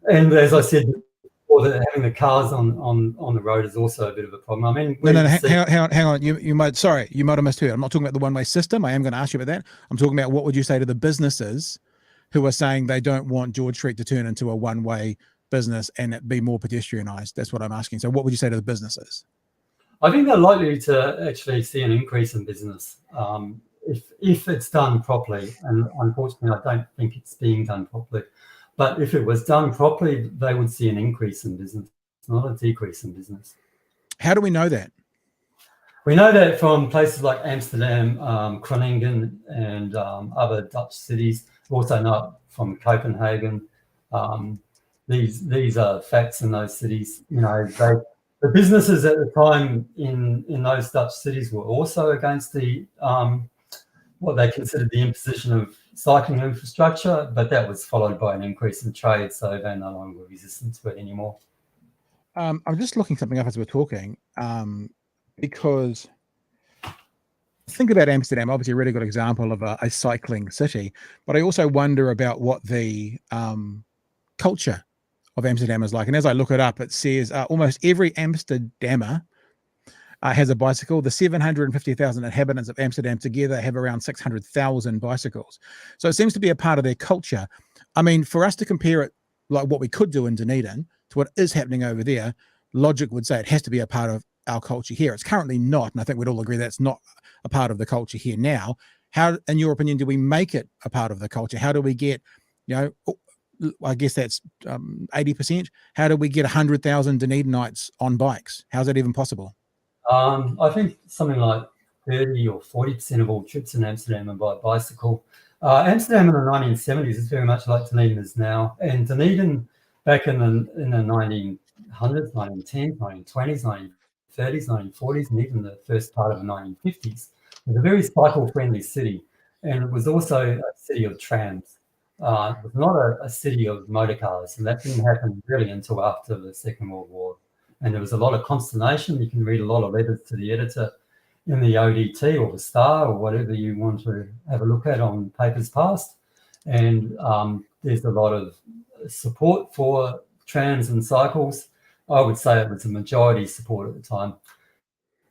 And as I said before, that having the cars on the road is also a bit of a problem. I mean, hang on. You might have misheard. I'm not talking about the one-way system. I am going to ask you about that. I'm talking about what would you say to the businesses who are saying they don't want George Street to turn into a one-way business and it be more pedestrianised? That's what I'm asking. So what would you say to the businesses? I think they're likely to actually see an increase in business. If it's done properly, and unfortunately I don't think it's being done properly, but if it was done properly, they would see an increase in business, not a decrease in business. How do we know that? We know that from places like Amsterdam, Groningen, and other Dutch cities. We also know it from Copenhagen. These are facts in those cities. The businesses at the time in those Dutch cities were also against the what they considered the imposition of cycling infrastructure, but that was followed by an increase in trade, so they're no longer resistant to it anymore. I'm just looking something up as we're talking, because think about Amsterdam, obviously a really good example of a cycling city, but I also wonder about what the culture of Amsterdam is like. And as I look it up, it says almost every Amsterdamer has a bicycle. The 750,000 inhabitants of Amsterdam together have around 600,000 bicycles. So it seems to be a part of their culture. I mean, for us to compare it like what we could do in Dunedin to what is happening over there, logic would say it has to be a part of our culture here. It's currently not, and I think we'd all agree that's not a part of the culture here now. How, in your opinion, do we make it a part of the culture? How do we get, I guess that's 80%. How do we get 100,000 Dunedinites on bikes? How's that even possible? I think something like 30 or 40% of all trips in Amsterdam are by bicycle. Amsterdam in the 1970s is very much like Dunedin is now. And Dunedin back in the 1900s, 1910s, 1920s, 1930s, 1940s, and even the first part of the 1950s, was a very cycle-friendly city. And it was also a city of trams. It was not a city of motor cars, and that didn't happen really until after the Second World War. And there was a lot of consternation. You can read a lot of letters to the editor in the ODT or the Star or whatever you want to have a look at on papers past. And there's a lot of support for trams and cycles. I would say it was a majority support at the time.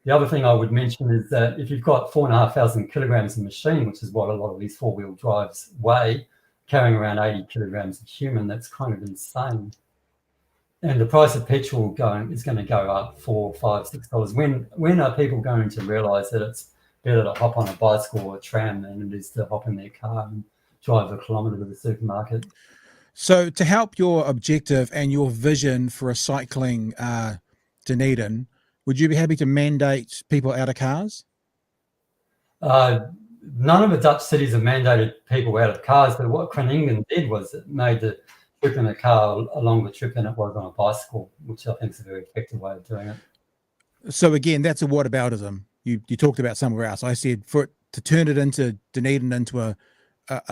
The other thing I would mention is that if you've got 4,500 kilograms of machine, which is what a lot of these four-wheel drives weigh, carrying around 80 kilograms of human, that's kind of insane. And the price of petrol is going to go up $4, $5, $6. When are people going to realise that it's better to hop on a bicycle or a tram than it is to hop in their car and drive a kilometre to the supermarket? So to help your objective and your vision for a cycling Dunedin, would you be happy to mandate people out of cars? None of the Dutch cities have mandated people out of cars, but what Groningen did was it made the trip in a car a longer trip than it was on a bicycle, which I think is a very effective way of doing it. So again, that's a whataboutism. You talked about somewhere else. I said for it to turn it into Dunedin into a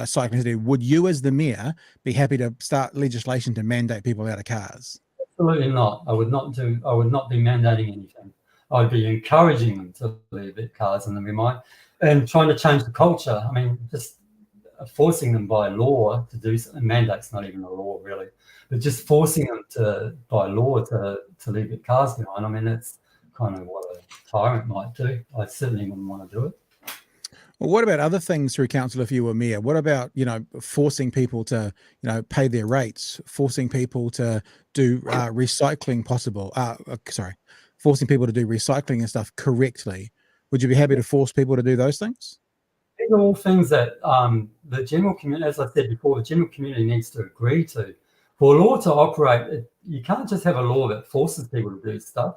cycling city, would you as the mayor be happy to start legislation to mandate people out of cars? Absolutely not. I would not be mandating anything. I'd be encouraging them to leave their cars and then we might, and trying to change the culture. I mean, just forcing them by law to do something. Mandate's not even a law really, but just forcing them by law to leave their cars behind. I mean, that's kind of what a tyrant might do. I certainly wouldn't want to do it. Well, what about other things through council if you were mayor? What about, forcing people to, pay their rates, forcing people to do recycling forcing people to do recycling and stuff correctly? Would you be happy to force people to do those things? These are all things that the general community, as I said before, the general community needs to agree to. For a law to operate, you can't just have a law that forces people to do stuff.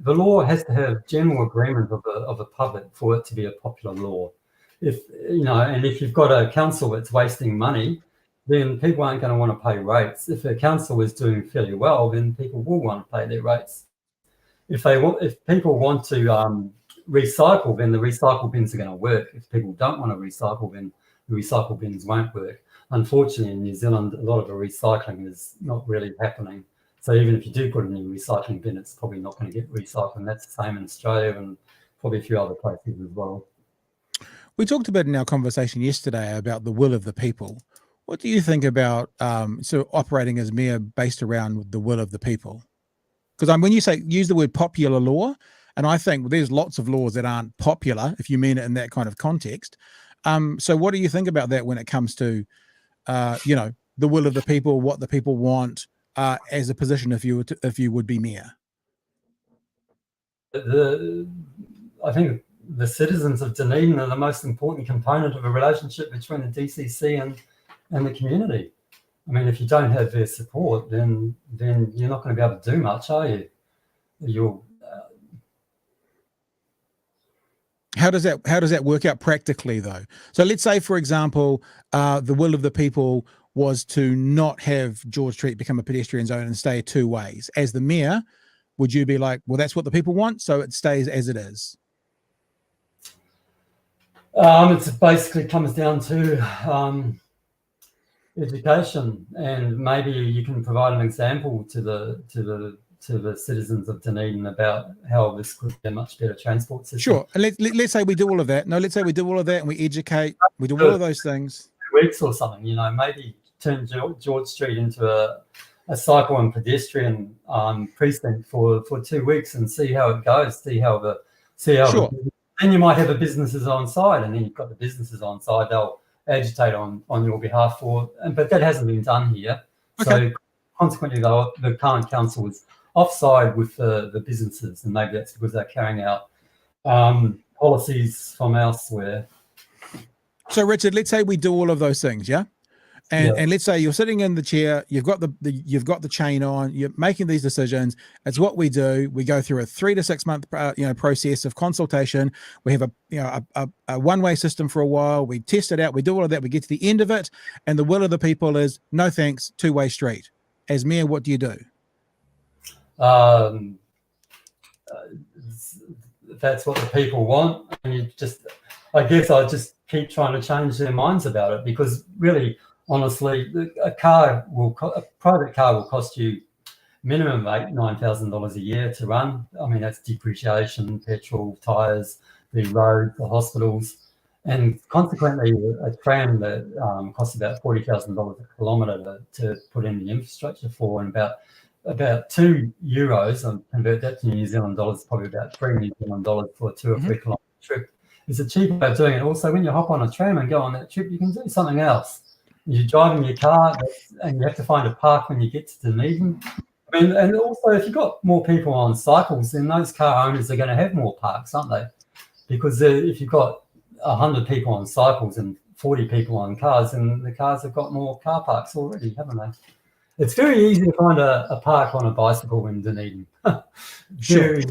The law has to have general agreement of the public for it to be a popular law. If you've got a council that's wasting money, then people aren't going to want to pay rates. If a council is doing fairly well, then people will want to pay their rates. If people want to recycle, then the recycle bins are going to work. If people don't want to recycle, then the recycle bins won't work. Unfortunately, in New Zealand, a lot of the recycling is not really happening. So even if you do put it in a recycling bin, it's probably not going to get recycled. And that's the same in Australia and probably a few other places as well. We talked a bit in our conversation yesterday about the will of the people. What do you think about operating as mayor based around the will of the people? Because when you use the word popular law, and I think there's lots of laws that aren't popular, if you mean it in that kind of context. So what do you think about that when it comes to, the will of the people, what the people want as a position if you would be mayor? I think the citizens of Dunedin are the most important component of a relationship between the DCC and the community. I mean, if you don't have their support, then you're not going to be able to do much, are you? How does that work out practically, though? So let's say, for example, the will of the people was to not have George Street become a pedestrian zone and stay two ways. As the mayor, would you be like, well, that's what the people want, so it stays as it is? It basically comes down to education, and maybe you can provide an example to the citizens of Dunedin about how this could be a much better transport system. Sure. And let's say we do all of that. No, let's say we do all of that and we educate, we do all of those things. 2 weeks or something, maybe turn George Street into a cycle and pedestrian precinct for 2 weeks and see how it goes, Sure. then you might have the businesses on side, and then you've got the businesses on side, they'll agitate on your behalf but that hasn't been done here. Okay. So consequently, the current council is offside with the businesses, and maybe that's because they're carrying out policies from elsewhere. So Richard, let's say we do all of those things, yeah? And let's say you're sitting in the chair, you've got the chain on, you're making these decisions. It's what we do. We go through a 3 to 6 month process of consultation. We have a one-way system for a while. We test it out. We do all of that. We get to the end of it, and the will of the people is no thanks, two-way street. As mayor, what do you do? That's what the people want, and I guess I just keep trying to change their minds about it, because really, honestly, a private car will cost you minimum $9,000 a year to run. I mean, that's depreciation, petrol, tyres, the road, the hospitals, and consequently, a tram that costs about $40,000 a kilometre to put in the infrastructure for, and about €2, and convert that to New Zealand dollars, probably about $3 New Zealand for a 2 or 3 kilometre trip. It's a cheap way of doing it. Also, when you hop on a tram and go on that trip, you can do something else. You're driving your car, and you have to find a park when you get to Dunedin. I mean, and also, if you've got more people on cycles, then those car owners are going to have more parks, aren't they? Because if you've got 100 people on cycles and 40 people on cars, then the cars have got more car parks already, haven't they? It's very easy to find a park on a bicycle in Dunedin. Very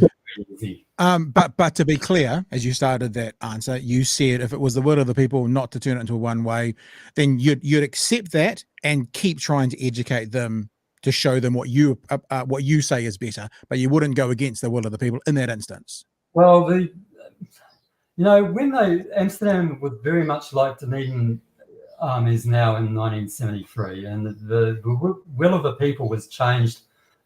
easy. But to be clear, as you started that answer, you said if it was the will of the people not to turn it into a one-way, then you'd accept that and keep trying to educate them to show them what you say is better, but you wouldn't go against the will of the people in that instance. Well, Amsterdam was very much like Dunedin is now in 1973, and the will of the people was changed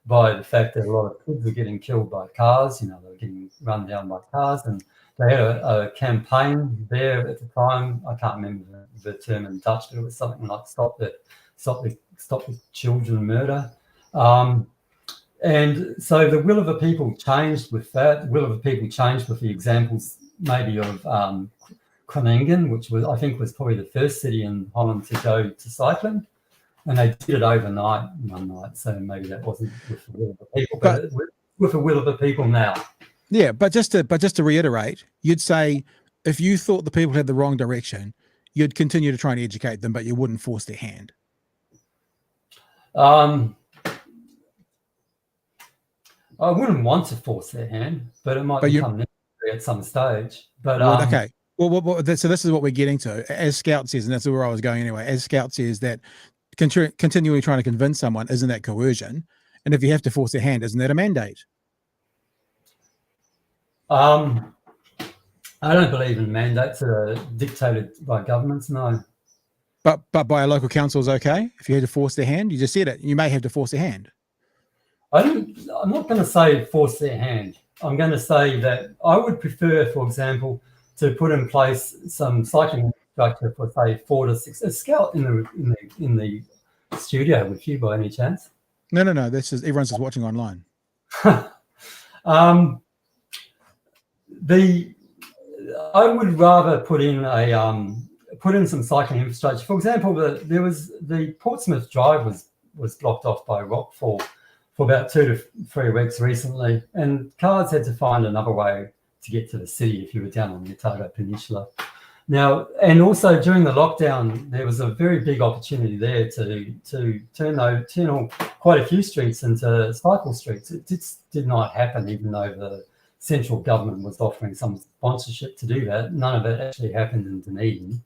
by the fact that a lot of kids were getting killed by cars. They were getting run down by cars, and they had a campaign there at the time. I can't remember the term in Dutch, but it was something like stop the children murder. And so the will of the people changed with that. The will of the people changed with the examples maybe of Groningen, which I think was probably the first city in Holland to go to cycling. And they did it overnight, one night. So maybe that wasn't with the will of the people, but with the will of the people now. Yeah, but just to reiterate, you'd say if you thought the people had the wrong direction, you'd continue to try and educate them, but you wouldn't force their hand. I wouldn't want to force their hand, but it might become necessary at some stage. But okay. Well, so this is what we're getting to. As Scout says, and that's where I was going anyway. As Scout says that continually trying to convince someone, isn't that coercion? And if you have to force their hand, isn't that a mandate? I don't believe in mandates that are dictated by governments, no. But by a local council is okay? If you had to force their hand? You just said it. You may have to force their hand. I'm not going to say force their hand. I'm going to say that I would prefer, for example, to put in place some cycling infrastructure for, say, 4 to 6. Is Scout in the studio with you by any chance? No. Everyone's just watching online. I would rather put in some cycling infrastructure. For example, the Portsmouth Drive was blocked off by rockfall for about 2 to 3 weeks recently, and cars had to find another way to get to the city if you were down on the Otago Peninsula. Now, and also during the lockdown, there was a very big opportunity there to turn quite a few streets into cycle streets. It did not happen, even though the central government was offering some sponsorship to do that. None of it actually happened in Dunedin.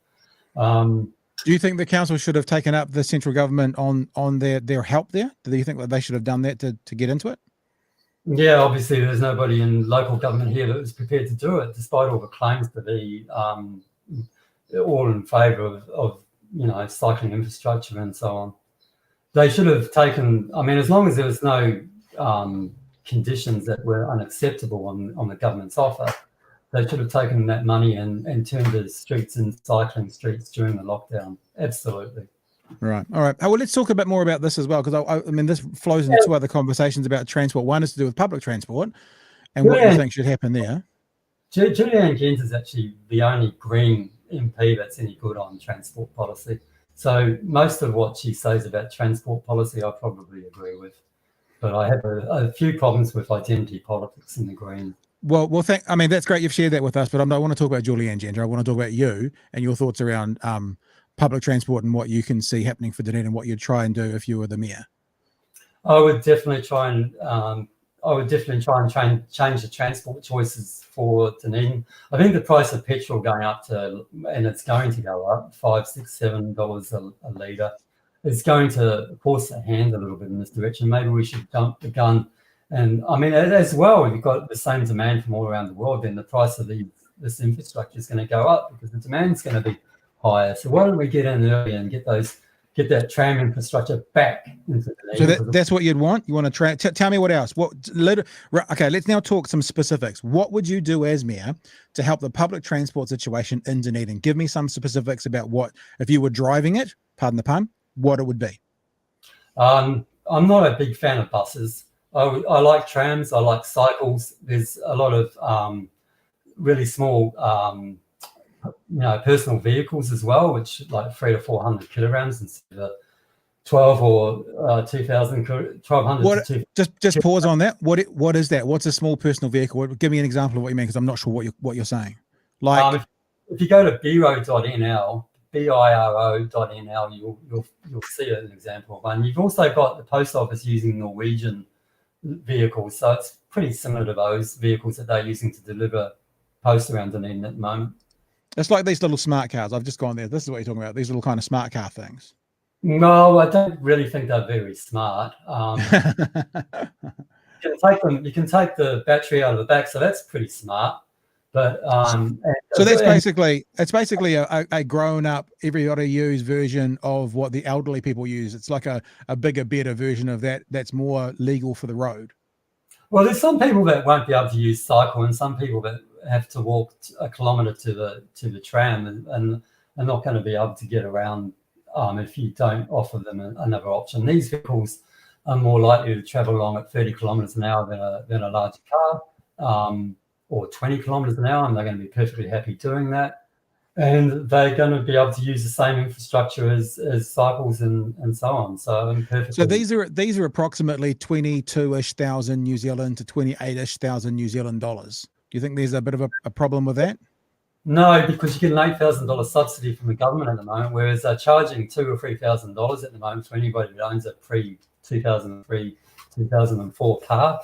Do you think the council should have taken up the central government on their help there? Do you think that they should have done that to get into it? Yeah, obviously there's nobody in local government here that was prepared to do it, despite all the claims to be all in favour of cycling infrastructure and so on. They should have taken, I mean, as long as there was no conditions that were unacceptable on the government's offer, they should have taken that money and turned the streets and cycling streets during the lockdown. Absolutely. Right. All right. Oh, well, let's talk a bit more about this as well, because I mean, this flows into two other conversations about transport. One is to do with public transport and what you think should happen there. Julianne Gent is actually the only Green MP that's any good on transport policy. So most of what she says about transport policy, I probably agree with. But I have a few problems with identity politics in the Greens. Well, I mean, that's great you've shared that with us, but I don't want to talk about Julianne Gent. I want to talk about you and your thoughts around public transport and what you can see happening for Dunedin and what you'd try and do if you were the mayor. I would definitely try and change the transport choices for Dunedin. I think the price of petrol going up to, and it's going to go up, $5, $6, $7 a litre. It's going to force the hand a little bit in this direction. Maybe we should jump the gun. And I mean, as well, you've got the same demand from all around the world, then the price of this infrastructure is going to go up because the demand's going to be higher. So why don't we get in early and get that tram infrastructure back into the So that's what you'd want? You want to tell me what else? Okay, let's now talk some specifics. What would you do as mayor to help the public transport situation in Dunedin? Give me some specifics about what, if you were driving it, pardon the pun, what it would be. I'm not a big fan of buses. I like trams. I like cycles. There's a lot of really small, personal vehicles as well, which like 300 to 400 kilograms instead of 12 or 2,000, 1,200. Just pause on that. What is that? What's a small personal vehicle? Give me an example of what you mean, because I'm not sure what you're saying. Like, if you go to biro.nl, biro.nl, you'll see an example of one. You've also got the post office using Norwegian vehicles, so it's pretty similar to those vehicles that they're using to deliver post around Dunedin at the moment. It's like these little smart cars. I've just gone there. This is what you're talking about. These little kind of smart car things. No, I don't really think they're very smart. You can take the battery out of the back, so that's pretty smart. But so that's basically a grown up, everybody use version of what the elderly people use. It's like a bigger, better version of that. That's more legal for the road. Well, there's some people that won't be able to use cycle, and some people that have to walk a kilometre to the tram, and are not going to be able to get around if you don't offer them another option. These vehicles are more likely to travel along at 30 kilometres an hour than a larger car. Or 20 kilometres an hour, and they're going to be perfectly happy doing that. And they're going to be able to use the same infrastructure as cycles and so on. So these are approximately 22-ish thousand New Zealand to 28-ish thousand New Zealand dollars. Do you think there's a bit of a problem with that? No, because you get an $8,000 subsidy from the government at the moment, whereas they're charging $2,000 or $3,000 at the moment for anybody that owns a pre-2003, 2004 car.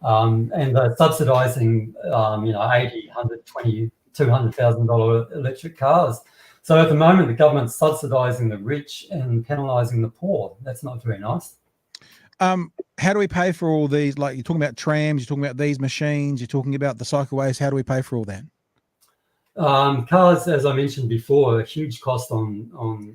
And they're subsidising, $80,000, $120,000, $200,000 electric cars. So at the moment, the government's subsidising the rich and penalising the poor. That's not very nice. How do we pay for all these? Like, you're talking about trams, you're talking about these machines, you're talking about the cycleways. How do we pay for all that? Cars, as I mentioned before, are a huge cost on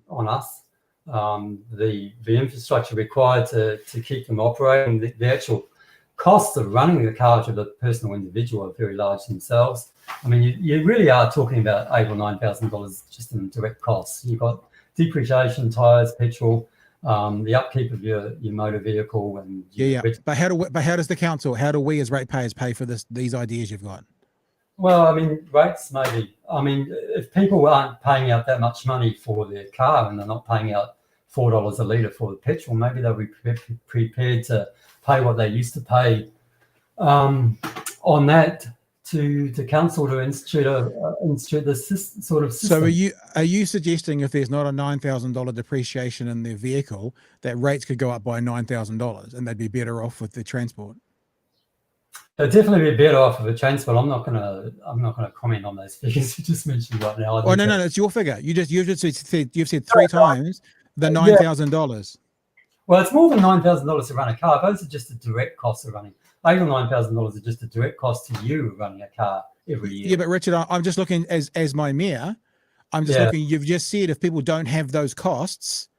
us. The infrastructure required to keep them operating, the actual costs of running the car to the personal individual are very large themselves. I mean, you really are talking about $8,000 or $9,000 just in direct costs. You've got depreciation, tyres, petrol, the upkeep of your motor vehicle, and But how does the council? How do we as ratepayers pay for these ideas you've got? Well, I mean, rates maybe. I mean, if people aren't paying out that much money for their car and they're not paying out $4 a litre for the petrol, maybe they'll be prepared to pay what they used to pay on that to council to institute this sort of system. So are you suggesting if there's not a $9,000 depreciation in their vehicle, that rates could go up by $9,000 and they'd be better off with the transport? They'd definitely be better off with the transport. I'm not gonna comment on those figures you just mentioned right now. Oh no, it's your figure. You've said three times the $9,000. Well, it's more than $9,000 to run a car. Those are just the direct costs of running. $8,000 or $9,000 is just a direct cost to you running a car every year. Yeah, but Richard, I'm just looking as my mayor. I'm just looking. You've just said if people don't have those costs,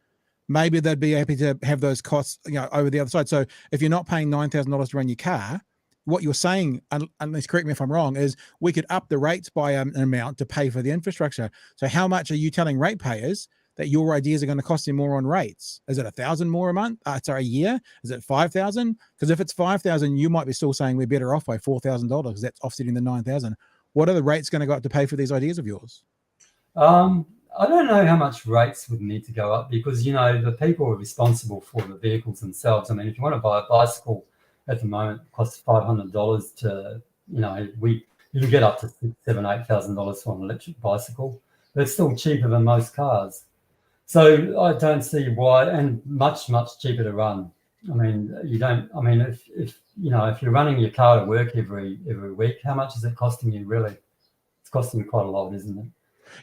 maybe they'd be happy to have those costs, over the other side. So if you're not paying $9,000 to run your car, what you're saying, unless correct me if I'm wrong, is we could up the rates by an amount to pay for the infrastructure. So how much are you telling ratepayers that your ideas are going to cost you more on rates? Is it $1,000 more a month? Sorry, a year? Is it $5,000? Because if it's $5,000, you might be still saying we're better off by $4,000 because that's offsetting the $9,000. What are the rates going to go up to pay for these ideas of yours? I don't know how much rates would need to go up because, the people are responsible for the vehicles themselves. I mean, if you want to buy a bicycle at the moment, it costs $500 to, you can get up to $7,000, $8,000 for an electric bicycle. But it's still cheaper than most cars. So I don't see why, and much, much cheaper to run. I mean, if you're running your car to work every week, how much is it costing you really? It's costing you quite a lot, isn't it?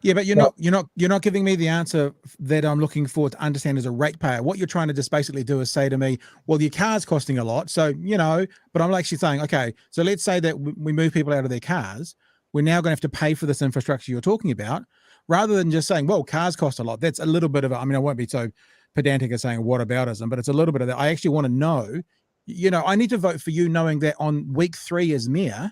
Yeah, but you're not giving me the answer that I'm looking for to understand as a ratepayer. What you're trying to just basically do is say to me, well, your car's costing a lot. So, but I'm actually saying, okay, so let's say that we move people out of their cars. We're now going to have to pay for this infrastructure you're talking about, rather than just saying, well, cars cost a lot. That's a little bit of I won't be so pedantic as saying whataboutism, but it's a little bit of that. I actually want to know, I need to vote for you knowing that on week 3 as mayor,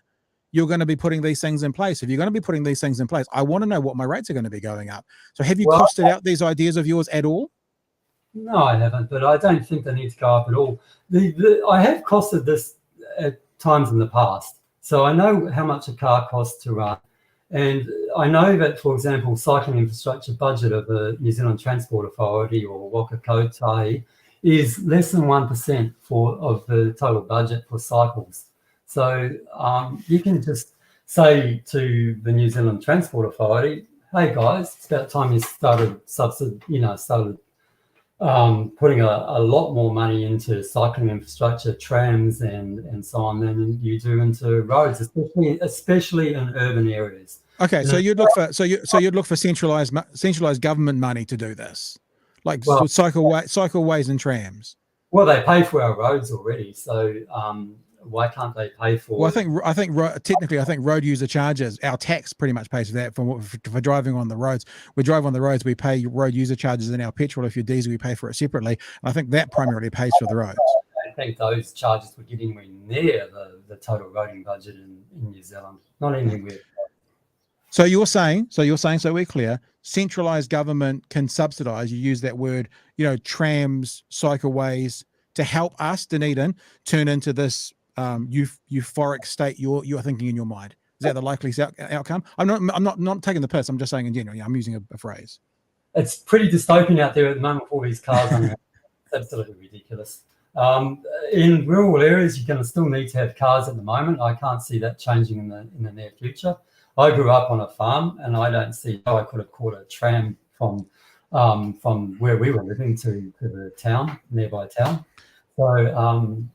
you're going to be putting these things in place. If you're going to be putting these things in place, I want to know what my rates are going to be going up. So have you costed out these ideas of yours at all? No, I haven't, but I don't think they need to go up at all. I have costed this at times in the past. So I know how much a car costs to run. And I know that, for example, cycling infrastructure budget of the New Zealand Transport Authority or Waikato is less than 1% of the total budget for cycles. So you can just say to the New Zealand Transport Authority, hey guys, it's about time you started putting a lot more money into cycling infrastructure, trams and so on than you do into roads, especially in urban areas. Okay, so you'd look for centralized government money to do this, like cycleways and trams. Well, they pay for our roads already, so why can't they pay for? Well, I think road user charges, our tax pretty much pays for that for driving on the roads. We drive on the roads, we pay road user charges in our petrol. If you're diesel, we pay for it separately. I think that primarily pays for the roads. I don't think those charges would get anywhere near the total roading budget in New Zealand. Not anywhere. So you're saying, so we're clear, centralized government can subsidize, you use that word, trams, cycleways, to help us, Dunedin, turn into this euphoric state you're thinking in your mind. Is that the likeliest outcome? I'm not taking the piss. I'm just saying in general. I'm using a phrase. It's pretty dystopian out there at the moment with all these cars. It's absolutely ridiculous. In rural areas, you're going to still need to have cars at the moment. I can't see that changing in the near future. I grew up on a farm, and I don't see how I could have caught a tram from where we were living to the nearby town. So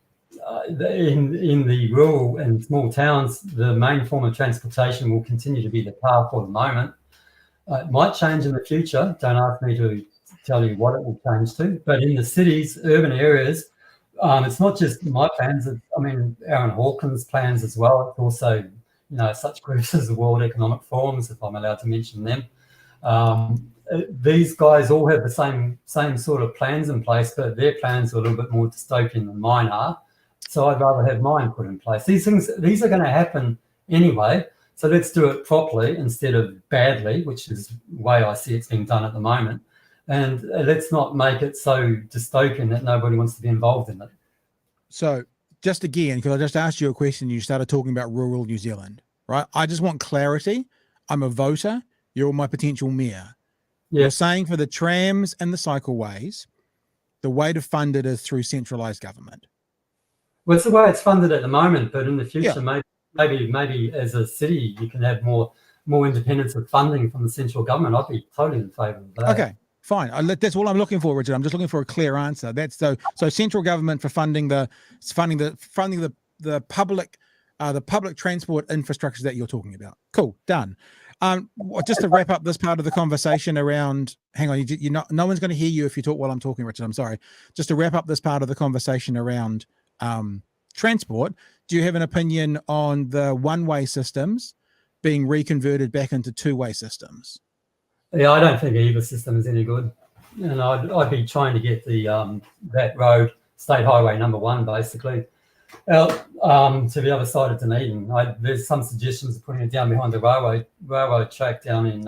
in the rural and small towns, the main form of transportation will continue to be the car for the moment. It might change in the future. Don't ask me to tell you what it will change to. But in the cities, urban areas, it's not just my plans. Aaron Hawkins' plans as well. It's also, such groups as the World Economic Forums, if I'm allowed to mention them. These guys all have the same sort of plans in place, but their plans are a little bit more dystopian than mine are. So I'd rather have mine put in place. These are going to happen anyway. So let's do it properly instead of badly, which is the way I see it's being done at the moment. And let's not make it so dystopian that nobody wants to be involved in it. So just again, because I just asked you a question, you started talking about rural New Zealand, right? I just want clarity. I'm a voter. You're my potential mayor. Yeah. You're saying for the trams and the cycleways, the way to fund it is through centralized government. Well, it's the way it's funded at the moment, but in the future, maybe as a city, you can have more independence of funding from the central government. I'd be totally in favour of that. Okay, fine. That's all I'm looking for, Richard. I'm just looking for a clear answer. That's so central government for funding the public transport infrastructure that you're talking about. Cool, done. Just to wrap up this part of the conversation around, hang on, no one's going to hear you if you talk while I'm talking, Richard. I'm sorry. Just to wrap up this part of the conversation around transport, do you have an opinion on the one-way systems being reconverted back into two-way systems? Yeah, I don't think either system is any good. And I'd be trying to get the that road, State Highway number 1, basically, out to the other side of Dunedin. There's some suggestions of putting it down behind the railroad track down in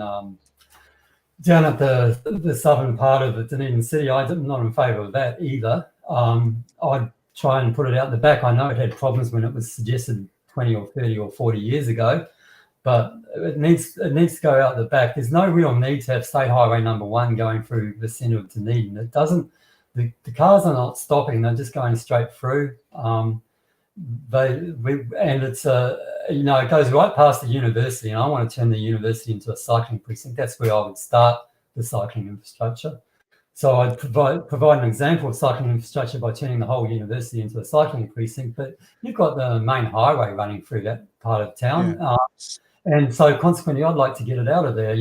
down at the southern part of the Dunedin city. I'm not in favour of that either. I'd try and put it out the back. I know it had problems when it was suggested 20 or 30 or 40 years ago, but it needs to go out the back. There's no real need to have State Highway number 1 going through the centre of Dunedin. It doesn't. The cars are not stopping; they're just going straight through. And it's it goes right past the university, and I want to turn the university into a cycling precinct. That's where I would start the cycling infrastructure. So I'd provide an example of cycling infrastructure by turning the whole university into a cycling precinct. But you've got the main highway running through that part of town. Yeah. And so consequently, I'd like to get it out of there.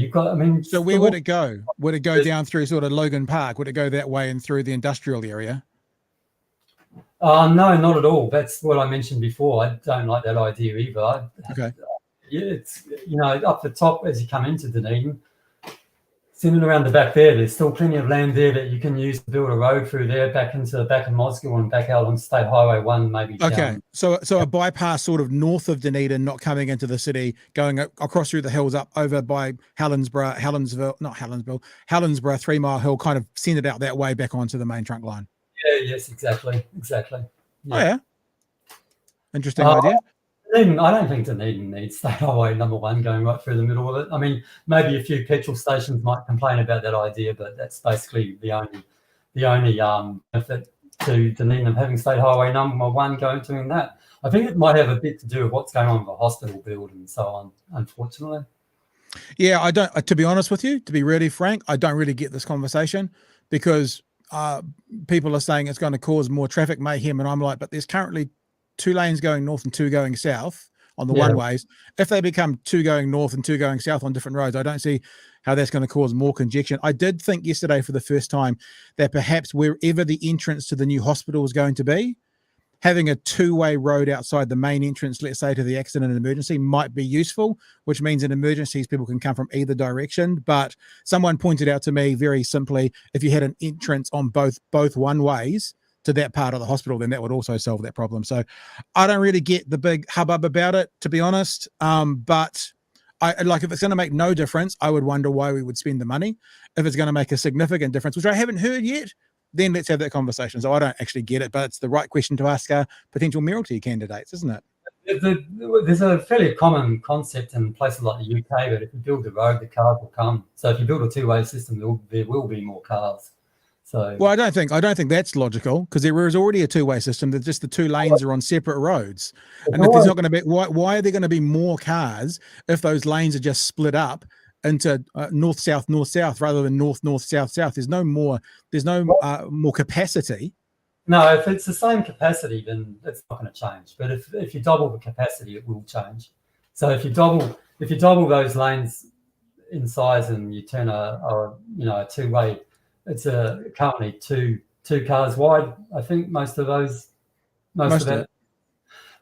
So where would it go? Would it go down through sort of Logan Park? Would it go that way and through the industrial area? No, not at all. That's what I mentioned before. I don't like that idea either. Okay. It's, up the top as you come into Dunedin, sitting around the back there's still plenty of land there that you can use to build a road through there, back into the back of Mosgiel and back out on State Highway 1, maybe. Okay. So a bypass sort of north of Dunedin, not coming into the city, going across through the hills up over by Helensburgh, 3 Mile Hill, kind of send it out that way back onto the main trunk line. Yeah, yes, exactly. Yeah. Oh, yeah. Interesting idea. I don't think Dunedin needs State Highway number 1 going right through the middle of it. I mean, maybe a few petrol stations might complain about that idea, but that's basically the only benefit to Dunedin of having State Highway number 1 doing that. I think it might have a bit to do with what's going on with the hospital build and so on, unfortunately. Yeah, I don't. To be honest with you, to be really frank, I don't really get this conversation because people are saying it's going to cause more traffic mayhem, and I'm like, but there's currently 2 lanes going north and 2 going south on the one-ways. If they become 2 going north and 2 going south on different roads, I don't see how that's going to cause more congestion. I did think yesterday for the first time that perhaps wherever the entrance to the new hospital is going to be, having a 2-way road outside the main entrance, let's say to the accident and emergency, might be useful, which means in emergencies people can come from either direction. But someone pointed out to me very simply, if you had an entrance on both one-ways to that part of the hospital, then that would also solve that problem. So I don't really get the big hubbub about it, to be honest. But if it's going to make no difference, I would wonder why we would spend the money. If it's going to make a significant difference, which I haven't heard yet, then let's have that conversation. So I don't actually get it, but it's the right question to ask our potential mayoralty candidates, isn't it? There's a fairly common concept in places like the UK that if you build the road, the cars will come. So if you build a 2-way system, there will be more cars. So, well, I don't think that's logical because there is already a 2-way system. That just the 2 lanes are on separate roads, and if there's not going to be, why are there going to be more cars if those lanes are just split up into north south rather than north south? There's no more capacity. No, if it's the same capacity, then it's not going to change. But if you double the capacity, it will change. So if you double those lanes in size and you turn a 2-way. It's currently two cars wide. I think most of it.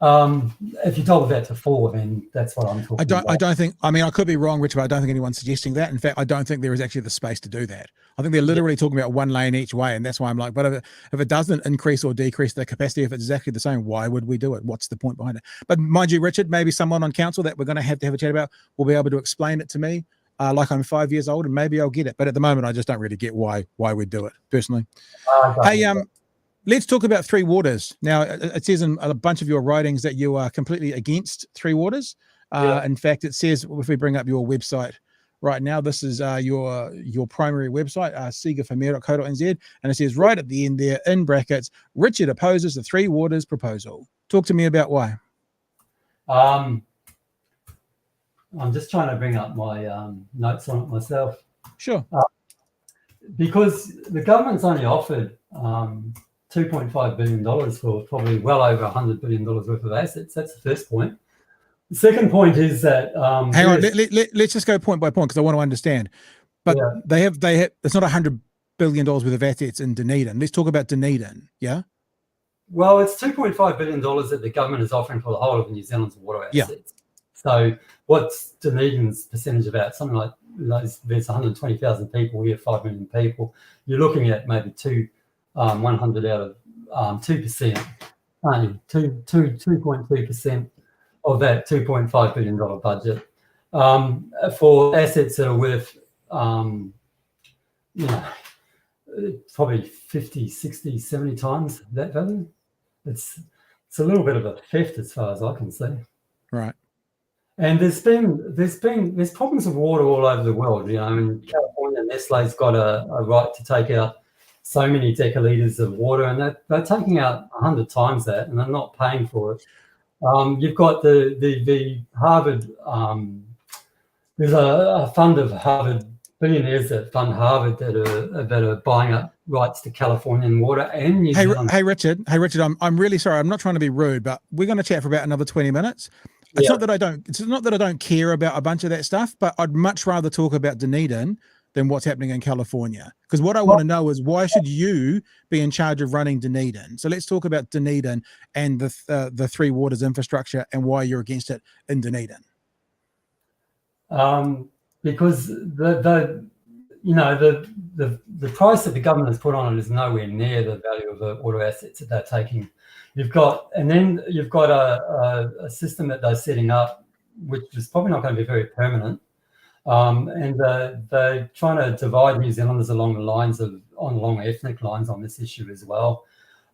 If you double that to 4, then that's what I'm talking about. I don't think. I mean, I could be wrong, Richard, but I don't think anyone's suggesting that. In fact, I don't think there is actually the space to do that. I think they're literally talking about 1 lane each way, and that's why I'm like, but if it doesn't increase or decrease the capacity, if it's exactly the same, why would we do it? What's the point behind it? But mind you, Richard, maybe someone on council that we're going to have a chat about will be able to explain it to me. Like I'm 5 years old, and maybe I'll get it. But at the moment, I just don't really get why we'd do it personally. Hey, let's talk about Three Waters. Now, it says in a bunch of your writings that you are completely against Three Waters. In fact, it says, if we bring up your website right now, this is your primary website, seagerformayor.co.nz, and it says right at the end there, in brackets, Richard opposes the Three Waters proposal. Talk to me about why. I'm just trying to bring up my notes on it myself. Sure. Because the government's only offered $2.5 billion for probably well over $100 billion worth of assets. That's the first point. The second point is that hang on, let's just go point by point because I want to understand. But they have it's not $100 billion worth of assets in Dunedin. Let's talk about Dunedin. Yeah. Well, it's $2.5 billion that the government is offering for the whole of New Zealand's water Yeah. assets. So what's Dunedin's percentage of that? Something like there's 120,000 people here, 5 million people. You're looking at maybe 100 out of 2%, aren't you? 2.2% of that $2.5 billion budget for assets that are worth, probably 50, 60, 70 times that value. It's a little bit of a theft as far as I can see. Right. And there's problems with water all over the world. In California, Nestle's got a right to take out so many decaliters of water, and they're taking out 100 times that, and they're not paying for it. You've got the Harvard. There's a fund of Harvard billionaires that fund Harvard that are buying up rights to Californian water and New Zealand. Hey, Richard, I'm really sorry. I'm not trying to be rude, but we're going to chat for about another 20 minutes. It's not that I don't care about a bunch of that stuff, but I'd much rather talk about Dunedin than what's happening in California. Because what I want to know is, why should you be in charge of running Dunedin? So let's talk about Dunedin and the Three Waters infrastructure and why you're against it in Dunedin. Because the price that the government has put on it is nowhere near the value of the water assets that they're taking. You've got a system that they're setting up, which is probably not going to be very permanent. And they're trying to divide New Zealanders along ethnic lines on this issue as well,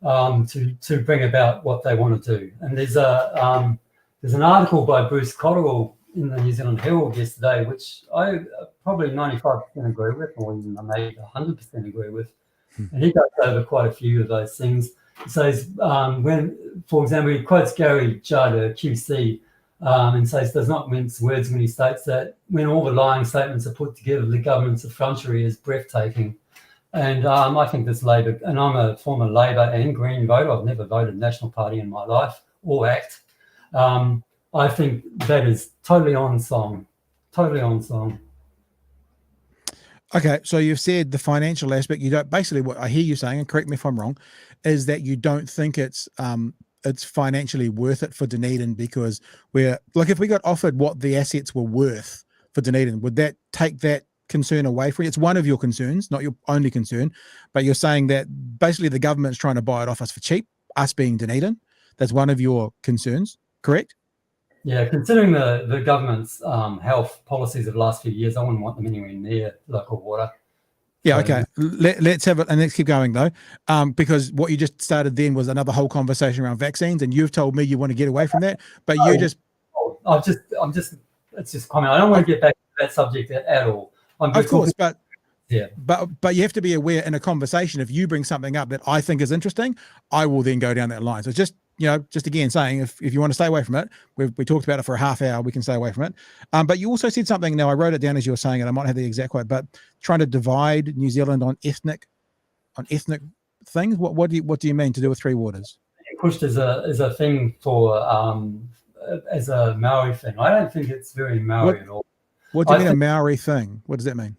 to bring about what they want to do. And there's an article by Bruce Cotterill in the New Zealand Herald yesterday, which I probably 95% agree with, or even maybe 100% agree with. And he goes over quite a few of those things. He says, for example, he quotes Gary Judd, a QC, and says does not mince words when he states that when all the lying statements are put together, the government's effrontery is breathtaking. And I think this Labor, and I'm a former Labor and Green voter, I've never voted National Party in my life or ACT. I think that is totally on song. Okay, so you've said the financial aspect. You don't, basically what I hear you saying, and correct me if I'm wrong, is that you don't think it's financially worth it for Dunedin, because if we got offered what the assets were worth for Dunedin, would that take that concern away from you? It's one of your concerns, not your only concern, but you're saying that basically the government's trying to buy it off us for cheap, us being Dunedin. That's one of your concerns, correct? Yeah, considering the government's health policies of the last few years, I wouldn't want them anywhere near local water. Yeah, okay. Let's have it, and let's keep going though, because what you just started then was another whole conversation around vaccines, and you've told me you want to get away from that, but it's just comment. I don't want to get back to that subject at all. Of course, but you have to be aware in a conversation, if you bring something up that I think is interesting, I will then go down that line. So just again saying, if you want to stay away from it, we talked about it for a half hour, we can stay away from it. But you also said something, now I wrote it down as you were saying it, I might have the exact quote, but trying to divide New Zealand on ethnic things. What do you mean to do with Three Waters? Pushed as a thing for as a Maori thing. I don't think it's very Maori at all. What do you mean a Maori thing? What does that mean?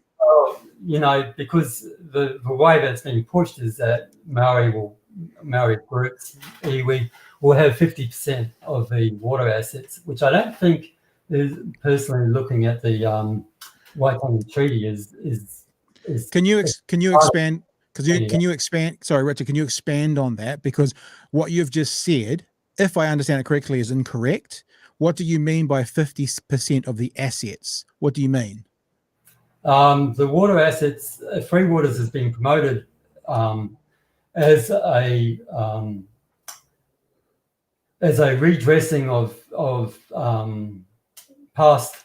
Because the way that it's being pushed is that Maori groups, iwi, will have 50% of the water assets, which I don't think is, personally looking at the Waikato Treaty is. Can you expand? Can you expand? Sorry, Richard. Can you expand on that? Because what you've just said, if I understand it correctly, is incorrect. What do you mean by 50% of the assets? What do you mean? The water assets, Three Waters is being promoted as a redressing of past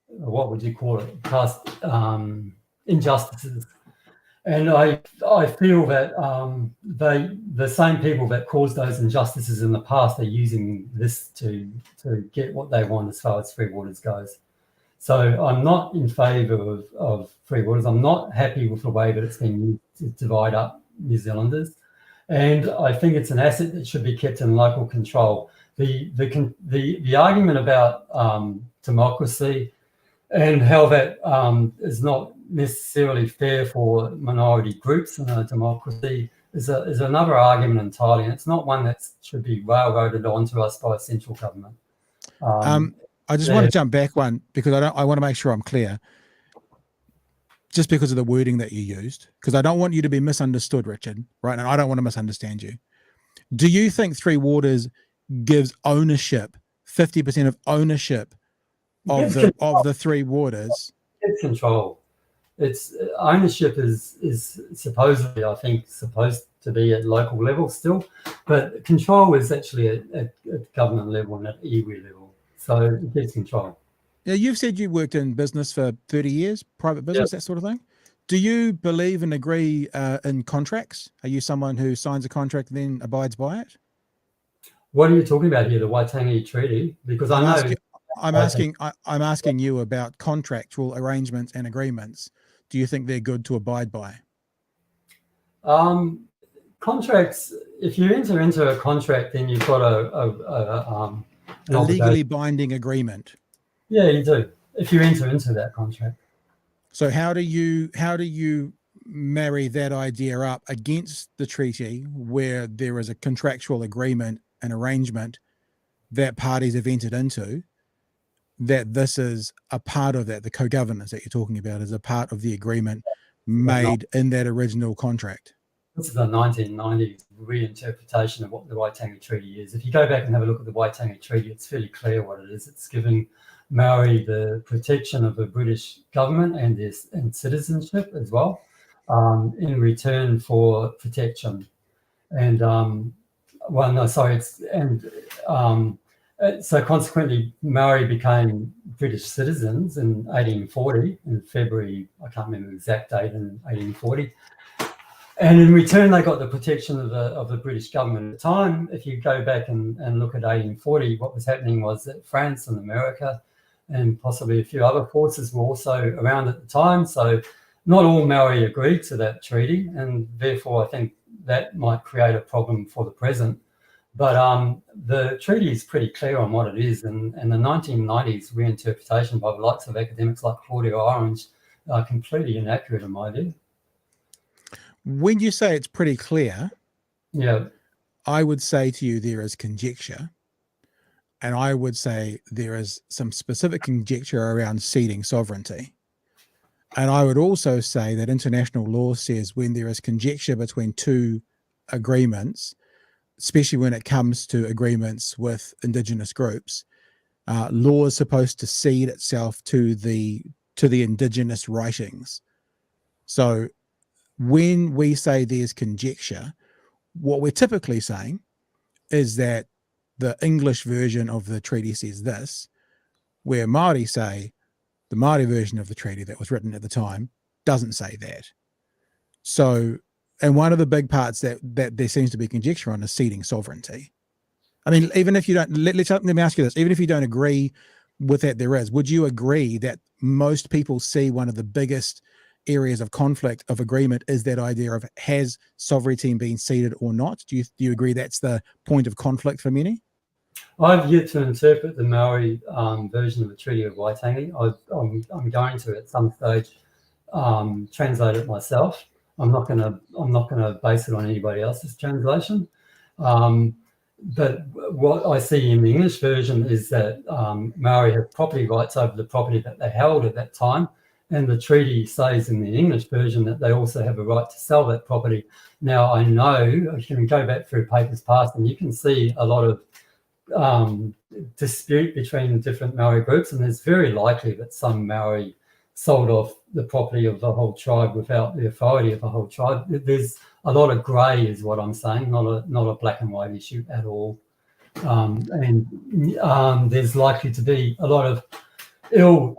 what would you call it? Past injustices. And I feel that the same people that caused those injustices in the past are using this to get what they want as far as Three Waters goes. So I'm not in favour of Three Waters. I'm not happy with the way that it's been used to divide up New Zealanders. And I think it's an asset that should be kept in local control. The argument about democracy and how that is not necessarily fair for minority groups in a democracy is another argument entirely, and it's not one that should be railroaded onto us by a central government. I just want to jump back one because I want to make sure I'm clear. Just because of the wording that you used, because I don't want you to be misunderstood, Richard, right? And I don't want to misunderstand you. Do you think Three Waters gives ownership, 50% of ownership of the Three Waters? It's control. It's ownership is supposedly, I think, supposed to be at local level still, but control is actually at government level and at iwi level. So it gives control. Yeah, you've said you worked in business for 30 years, private business, that sort of thing. Do you believe and agree in contracts? Are you someone who signs a contract and then abides by it? What are you talking about here, the Waitangi Treaty? Because I'm asking you about contractual arrangements and agreements. Do you think they're good to abide by? Contracts, if you enter into a contract, then you've got a legally binding agreement. Yeah, you do. If you enter into that contract. So how do you marry that idea up against the treaty where there is a contractual agreement, an arrangement that parties have entered into, that this is a part of that, the co-governance that you're talking about is a part of the agreement made in that original contract? This is the 1990s reinterpretation of what the Waitangi Treaty is. If you go back and have a look at the Waitangi Treaty, it's fairly clear what it is. It's giving Maori the protection of the British government and citizenship as well, in return for protection. And so consequently, Maori became British citizens in 1840, in February, I can't remember the exact date, in 1840. And in return, they got the protection of the British government at the time. If you go back and look at 1840, what was happening was that France and America and possibly a few other forces were also around at the time. So not all Maori agreed to that treaty, and therefore I think that might create a problem for the present. But the treaty is pretty clear on what it is, and the 1990s reinterpretation by the likes of academics like Claudia Orange are completely inaccurate in my view. When you say it's pretty clear, yeah, I would say to you there is conjecture, and I would say there is some specific conjecture around ceding sovereignty. And I would also say that international law says when there is conjecture between two agreements, especially when it comes to agreements with Indigenous groups, law is supposed to cede itself to the Indigenous writings. So when we say there's conjecture, what we're typically saying is that the English version of the treaty says this, where Māori say the Māori version of the treaty that was written at the time doesn't say that. So, and one of the big parts that there seems to be conjecture on is ceding sovereignty. I mean, even if you don't, let me ask you this, even if you don't agree with that there is, would you agree that most people see one of the biggest areas of conflict of agreement is that idea of has sovereignty been ceded or not? Do you agree that's the point of conflict for many? I've yet to interpret the Maori version of the Treaty of Waitangi. I'm going to at some stage translate it myself. I'm not going to base it on anybody else's translation. But what I see in the English version is that Maori have property rights over the property that they held at that time. And the treaty says in the English version that they also have a right to sell that property. Now, I know you can go back through papers past and you can see a lot of dispute between different Maori groups, and it's very likely that some Maori sold off the property of the whole tribe without the authority of the whole tribe. There's a lot of grey is what I'm saying, not a black and white issue at all. And there's likely to be a lot of ill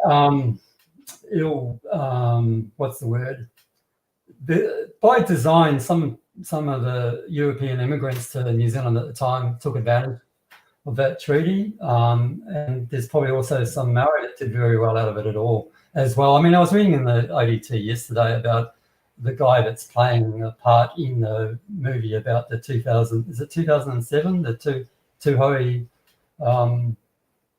what's the word? By design, some of the European immigrants to New Zealand at the time took advantage of that treaty, and there's probably also some Maori that did very well out of it at all as well. I mean, I was reading in the ODT yesterday about the guy that's playing a part in the movie about the 2007, the Tuhoi,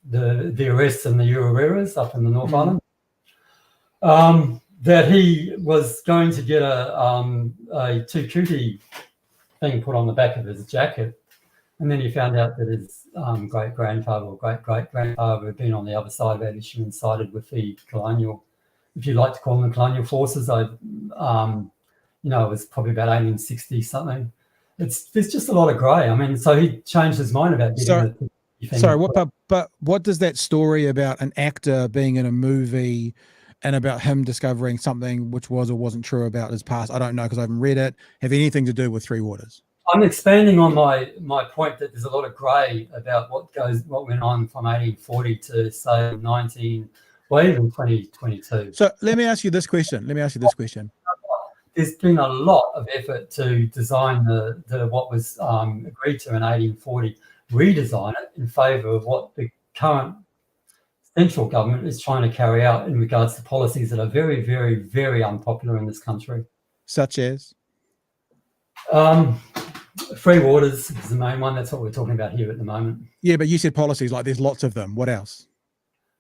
the arrests and the Urureras up in the North Island. That he was going to get a Tukuti thing put on the back of his jacket. And then he found out that his great-grandfather or great-great-grandfather had been on the other side of that issue and sided with the colonial, if you like to call them the colonial forces. It was probably about 1860 something. There's just a lot of grey. I mean, so he changed his mind about getting the Sorry, but what does that story about an actor being in a movie and about him discovering something which was or wasn't true about his past, I don't know because I haven't read it, have anything to do with Three Waters? I'm expanding on my point that there's a lot of grey about what went on from 1840 to say 2022. So let me ask you this question. There's been a lot of effort to design the what was agreed to in 1840, redesign it in favour of what the current central government is trying to carry out in regards to policies that are very, very, very unpopular in this country. Such as? Free Waters is the main one. That's what we're talking about here at the moment. Yeah, but you said policies, like there's lots of them. What else?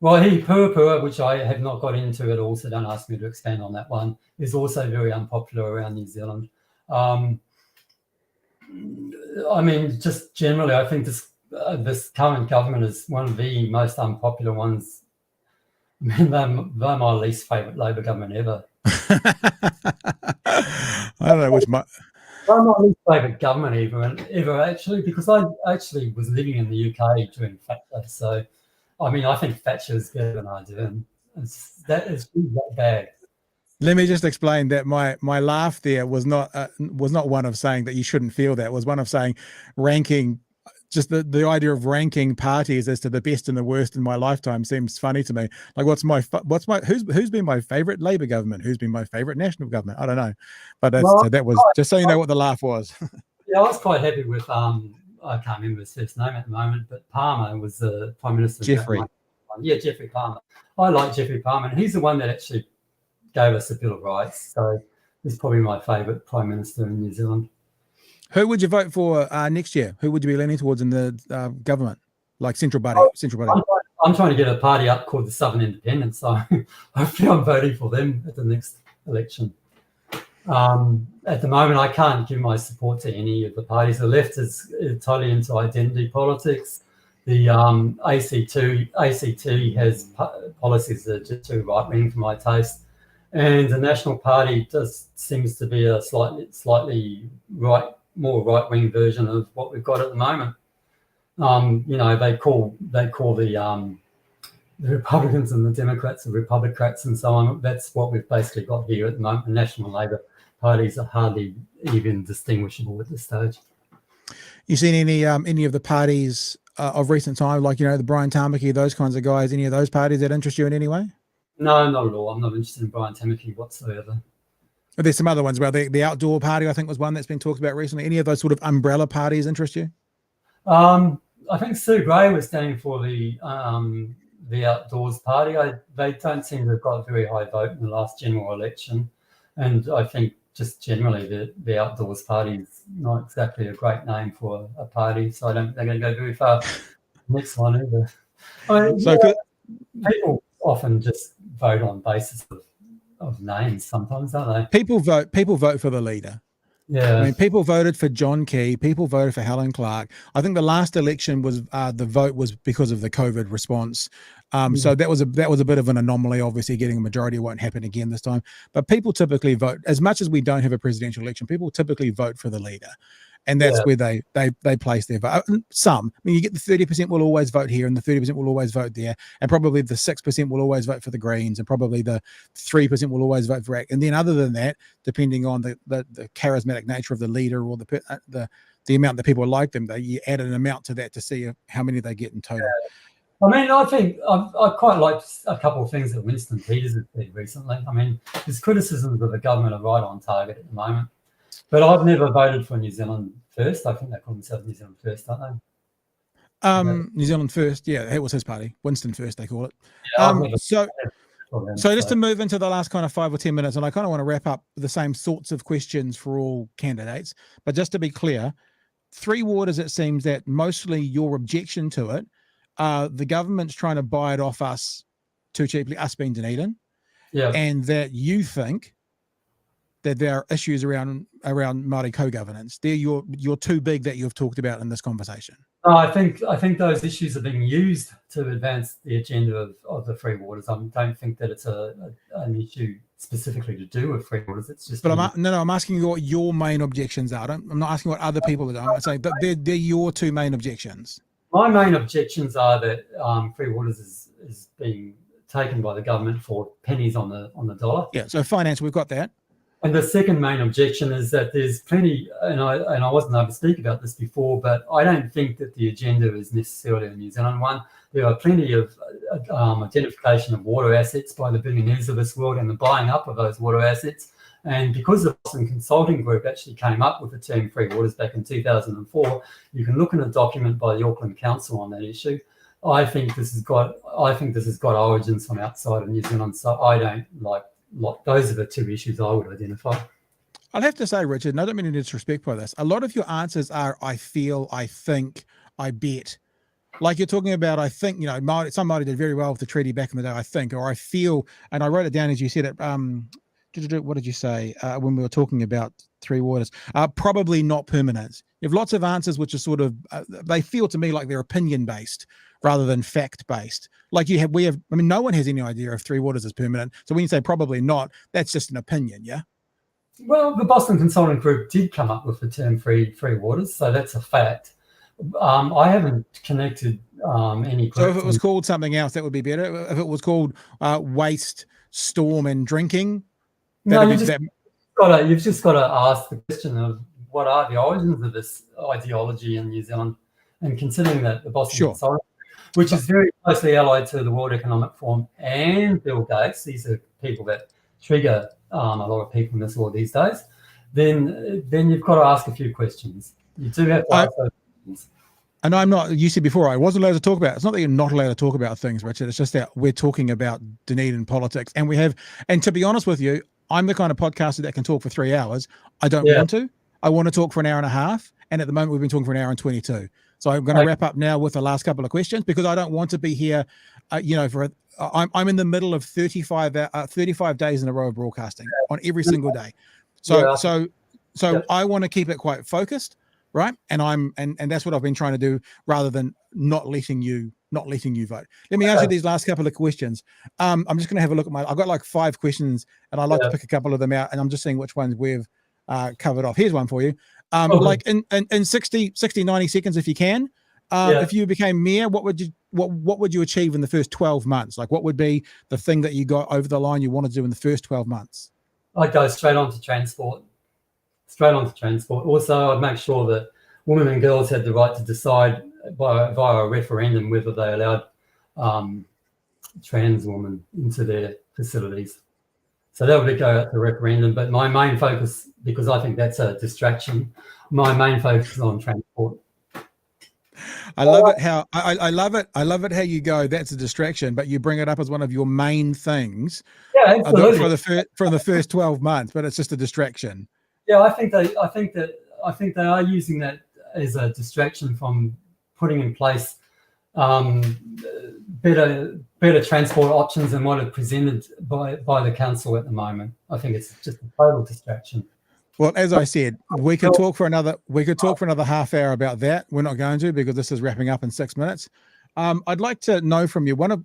Well, Pua, which I have not got into at all, so don't ask me to expand on that one, is also very unpopular around New Zealand. I mean, just generally, I think this current government is one of the most unpopular ones. I mean, they're my least favourite Labor government ever. I don't know which my... I'm not least favourite government ever actually, because I actually was living in the UK during Thatcher. So, I mean, I think Thatcher is better than Ardern. That is that bad. Let me just explain that my laugh there was not one of saying that you shouldn't feel that. It was one of saying ranking, just the idea of ranking parties as to the best and the worst in my lifetime seems funny to me. Like, who's been my favorite Labor government? Who's been my favorite national government? I don't know, but so that was just so you know what the laugh was. Yeah, I was quite happy with I can't remember his first name at the moment, but Palmer was the Prime Minister. Jeffrey. Yeah, Jeffrey Palmer. I like Jeffrey Palmer, and he's the one that actually gave us a Bill of Rights. So he's probably my favourite Prime Minister in New Zealand. Who would you vote for next year? Who would you be leaning towards in the government, like central body? I'm trying to get a party up called the Southern Independents, so hopefully I'm voting for them at the next election. At the moment, I can't give my support to any of the parties. The left is totally into identity politics. The ACT has policies that are just too right-wing for my taste. And the National Party just seems to be a slightly more right-wing version of what we've got at the moment. They call the Republicans and the Democrats the Republicrats and so on. That's what we've basically got here at the moment. The National Labor parties are hardly even distinguishable at this stage. You seen any of the parties of recent time, like the Brian Tamaki, those kinds of guys? Any of those parties that interest you in any way? No, not at all. I'm not interested in Brian Tamaki whatsoever. But there's some other ones. Well, the Outdoor Party, I think, was one that's been talked about recently. Any of those sort of umbrella parties interest you? I think Sue Gray was standing for the Outdoors Party. They don't seem to have got a very high vote in the last general election, and I think just generally the Outdoors Party is not exactly a great name for a party, so I don't think they're going to go very far. Next one either. I mean, people often just vote on basis of names sometimes, don't they? People vote for the leader. Yeah. I mean, people voted for John Key. People voted for Helen Clark. I think the last election was the vote was because of the COVID response. So that was a bit of an anomaly. Obviously, getting a majority won't happen again this time. But people typically vote, as much as we don't have a presidential election, people typically vote for the leader. And that's where they place their vote. Some, I mean, you get the 30% will always vote here, and the 30% will always vote there, and probably the 6% will always vote for the Greens, and probably the 3% will always vote for ACT. And then, other than that, depending on the charismatic nature of the leader or the amount that people like them, you add an amount to that to see how many they get in total. Yeah. I mean, I think I quite liked a couple of things that Winston Peters has said recently. I mean, his criticisms of the government are right on target at the moment. But I've never voted for New Zealand First. I think they call themselves New Zealand First, don't they? New Zealand First, yeah, that was his party. Winston First, they call it. Yeah, So just to move into the last kind of 5 or 10 minutes, and I kind of want to wrap up the same sorts of questions for all candidates, but just to be clear, Three Waters, it seems that mostly your objection to it, the government's trying to buy it off us too cheaply, us being Dunedin, yeah, and that you think that there are issues around Māori co-governance. They're your two big that you've talked about in this conversation. I think those issues are being used to advance the agenda of the free waters. I don't think that it's an issue specifically to do with free waters. It's just. But I'm asking you what your main objections are. I'm not asking what other people are doing. I'm saying they're your two main objections. My main objections are that free waters is being taken by the government for pennies on the dollar. Yeah. So finance, we've got that. And the second main objection is that there's plenty, and I wasn't able to speak about this before, but I don't think that the agenda is necessarily a New Zealand one. There are plenty of identification of water assets by the billionaires of this world and the buying up of those water assets. And because the Boston Consulting Group actually came up with the term free waters back in 2004, you can look in a document by the Auckland Council on that issue. I think this has got origins from outside of New Zealand, so I don't like those are the two issues I would identify. I'll have to say, Richard, and I don't mean to disrespect by this, a lot of your answers are I feel, I think, I bet. Like you're talking about, I think, some Māori did very well with the treaty back in the day, I think, or I feel, and I wrote it down as you said it. What did you say when we were talking about Three Waters? Probably not permanent. You have lots of answers which are sort of, they feel to me like they're opinion-based rather than fact-based. Like no one has any idea if Three Waters is permanent. So when you say probably not, that's just an opinion, yeah? Well, the Boston Consulting Group did come up with the term free waters, so that's a fact. I haven't connected any. So if it was called something else, that would be better. If it was called waste, storm, and drinking, you've just got to ask the question of what are the origins of this ideology in New Zealand, and considering that the Boston Consulting, which is very closely allied to the World Economic Forum and Bill Gates, these are people that trigger a lot of people in this world these days, then you've got to ask a few questions. You do have to ask those questions. And I'm not, you said before, I wasn't allowed to talk about it. It's not that you're not allowed to talk about things, Richard. It's just that we're talking about Dunedin politics. And to be honest with you, I'm the kind of podcaster that can talk for 3 hours. I don't want to. I want to talk for an hour and a half. And at the moment, we've been talking for an hour and 22. So I'm going to wrap up now with the last couple of questions because I don't want to be here, I'm in the middle of 35 days in a row of broadcasting on every single day. So I want to keep it quite focused, right? And that's what I've been trying to do rather than not letting you vote. Let me answer these last couple of questions. I'm just going to have a look at I've got like 5 questions and I'd like to pick a couple of them out and I'm just seeing which ones we've covered off. Here's one for you. Like in 60, 90 seconds, if you can, if you became mayor, what would you achieve in the first 12 months? Like what would be the thing that you got over the line you wanted to do in the first 12 months? I'd go straight on to transport. Also, I'd make sure that women and girls had the right to decide via a referendum whether they allowed trans women into their facilities. So that would go out to referendum. But my main focus, because I think that's a distraction, my main focus is on transport. I love it how I love it how you go. That's a distraction, but you bring it up as one of your main things. Yeah, absolutely. For the first 12 months, but it's just a distraction. Yeah, I think they are using that as a distraction from putting in place better transport options than what are presented by the council at the moment. I think it's just a total distraction. Well, as I said, we could talk for another half hour about that. We're not going to because this is wrapping up in 6 minutes. I'd like to know from you. The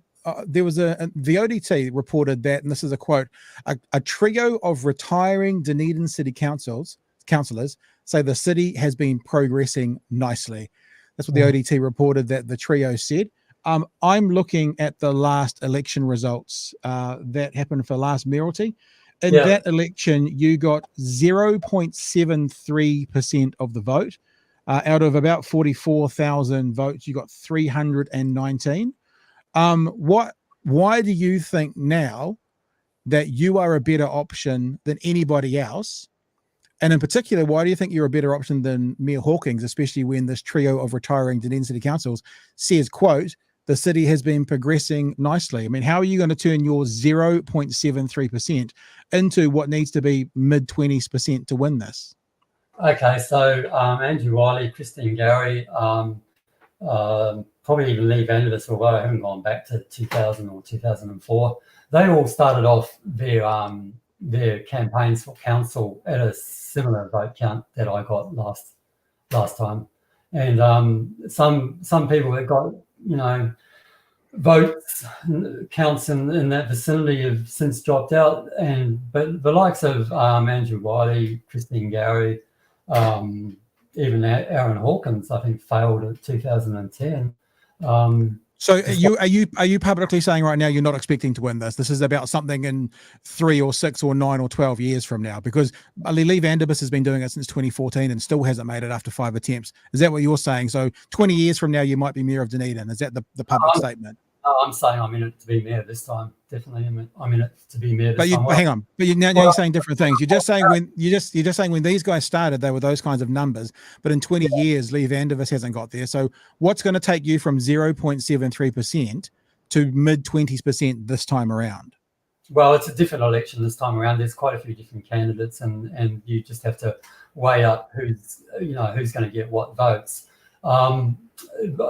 ODT reported that, and this is a quote: a trio of retiring Dunedin City councillors say the city has been progressing nicely. That's what the ODT reported that the trio said. I'm looking at the last election results that happened for last mayoralty. In that election, you got 0.73% of the vote. Out of about 44,000 votes, you got 319. Why do you think now that you are a better option than anybody else? And in particular, why do you think you're a better option than Mayor Hawkins, especially when this trio of retiring Dunedin City Councils says, quote, the city has been progressing nicely? I mean, how are you going to turn your 0.73% into what needs to be mid-20s% to win this? Okay, so Andrew Wiley, Christine Gowrie, probably even Lee Vandervis, although I haven't gone back to 2000 or 2004, they all started off their their campaigns for council at a similar vote count that I got last time. And some people that got, votes counts in that vicinity have since dropped out. But the likes of Andrew Wiley, Christine Gary, even Aaron Hawkins, I think, failed at 2010. So are you publicly saying right now you're not expecting to win this? This is about something in 3 or 6 or 9 or 12 years from now, because Lee Vanderbus has been doing it since 2014 and still hasn't made it after 5 attempts. Is that what you're saying? So 20 years from now, you might be mayor of Dunedin. Is that the public statement? I'm saying I'm in it to be mayor this time. Definitely, I'm in it to be mayor this time. Hang on, but now you're saying different things. You're just saying you're just saying when these guys started, they were those kinds of numbers. But in 20 years, Lee Vanderbus hasn't got there. So what's going to take you from 0.73% to mid-20s% this time around? Well, it's a different election this time around. There's quite a few different candidates, and you just have to weigh up who's going to get what votes.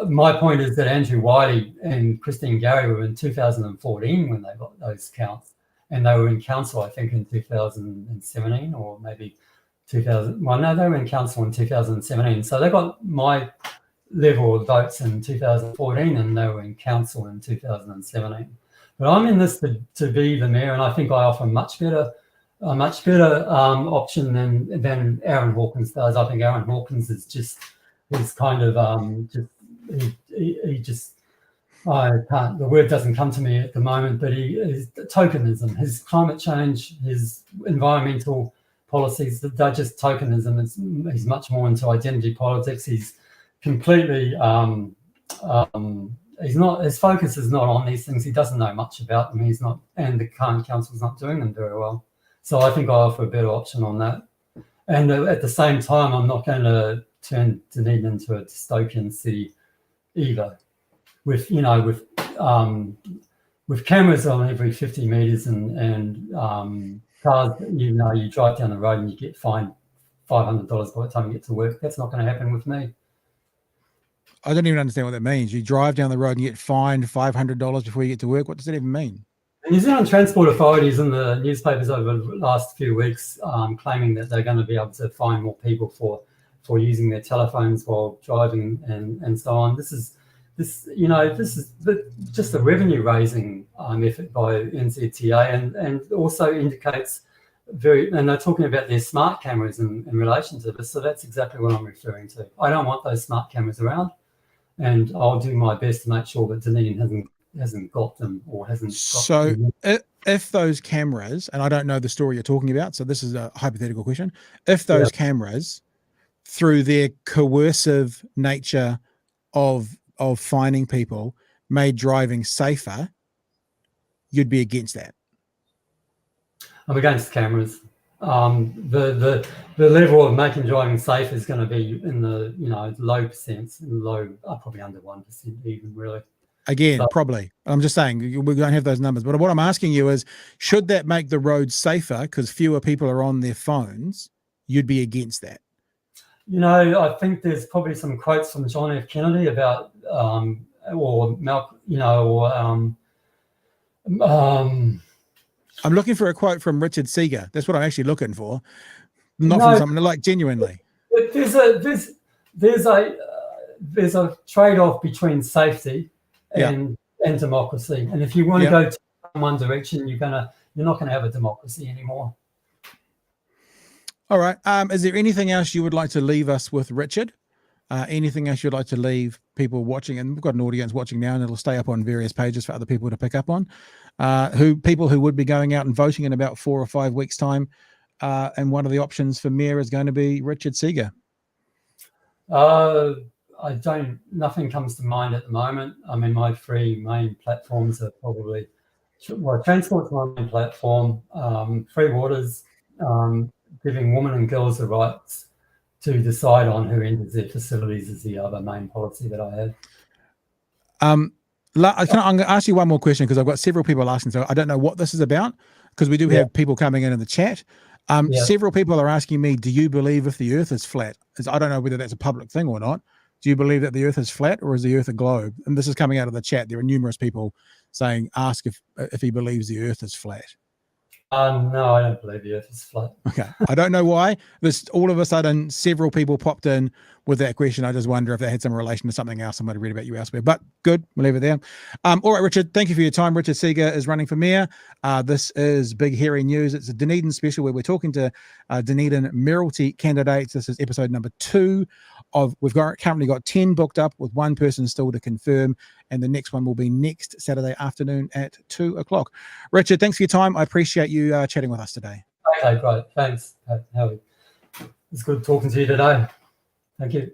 My point is that Andrew Wiley and Christine Gary were in 2014 when they got those counts, and they were in council, I think, in 2017 or maybe 2000. Well, no, they were in council in 2017. So they got my level of votes in 2014, and they were in council in 2017. But I'm in this to be the mayor, and I think I offer a much better option than Aaron Hawkins does. I think Aaron Hawkins is just. He's kind of I can't, the word doesn't come to me at the moment, but his tokenism, his climate change, his environmental policies, they're just tokenism. He's much more into identity politics. He's completely his focus is not on these things. He doesn't know much about them. He's not, and the current council's not doing them very well. So I think I offer a better option on that. And at the same time, I'm not going to turn Dunedin into a dystopian city either, with cameras on every 50 meters and cars. You drive down the road and you get fined $500 by the time you get to work. That's not going to happen with me. I don't even understand what that means. You drive down the road and you get fined $500 before you get to work. What does that even mean? The New Zealand Transport Authorities in the newspapers over the last few weeks claiming that they're going to be able to fine more people for using their telephones while driving and so on. This is just a revenue raising effort by NZTA and also indicates and they're talking about their smart cameras in relation to this. So that's exactly what I'm referring to. I don't want those smart cameras around, and I'll do my best to make sure that Dunedin hasn't got them or hasn't got so them. If those cameras, and I don't know the story you're talking about, so this is a hypothetical question, if those cameras, through their coercive nature of fining people, made driving safer, you'd be against that. I'm against cameras. The level of making driving safe is going to be in the low percents, probably under 1% even, really. Again, probably. I'm just saying we don't have those numbers. But what I'm asking you is, should that make the roads safer because fewer people are on their phones? You'd be against that. I think there's probably some quotes from John F. Kennedy about, or Malcolm, I'm looking for a quote from Richard Seager. That's what I'm actually looking for, not from someone like genuinely. There's a trade-off between safety and democracy, and if you want to go to one direction, you're not gonna have a democracy anymore. All right. Is there anything else you would like to leave us with, Richard? Anything else you'd like to leave people watching? And we've got an audience watching now, and it'll stay up on various pages for other people to pick up on. People who would be going out and voting in about 4 or 5 weeks' time. And one of the options for mayor is going to be Richard Seager. Nothing comes to mind at the moment. I mean, my 3 main platforms are probably, transport's my main platform, free waters, giving women and girls the rights to decide on who enters their facilities is the other main policy that I have. I'm going to ask you one more question because I've got several people asking, so I don't know what this is about because we do have people coming in the chat. Several people are asking me, do you believe if the earth is flat? I don't know whether that's a public thing or not. Do you believe that the earth is flat or is the earth a globe? And this is coming out of the chat. There are numerous people saying, ask if he believes the earth is flat. No, I don't believe the Earth is flat. Okay. I don't know why. This all of a sudden, several people popped in with that question. I just wonder if they had some relation to something else I might have read about you elsewhere. But good, we'll leave it there. All right, Richard, thank you for your time. Richard Seager is running for mayor. This is Big Hairy News. It's a Dunedin special where we're talking to Dunedin mayoralty candidates. This is episode number 2 of. We've currently got 10 booked up with one person still to confirm, and the next one will be next Saturday afternoon at 2:00. Richard, thanks for your time. I appreciate you chatting with us today. Okay, great. Thanks, Howie. It's good talking to you today. Thank you.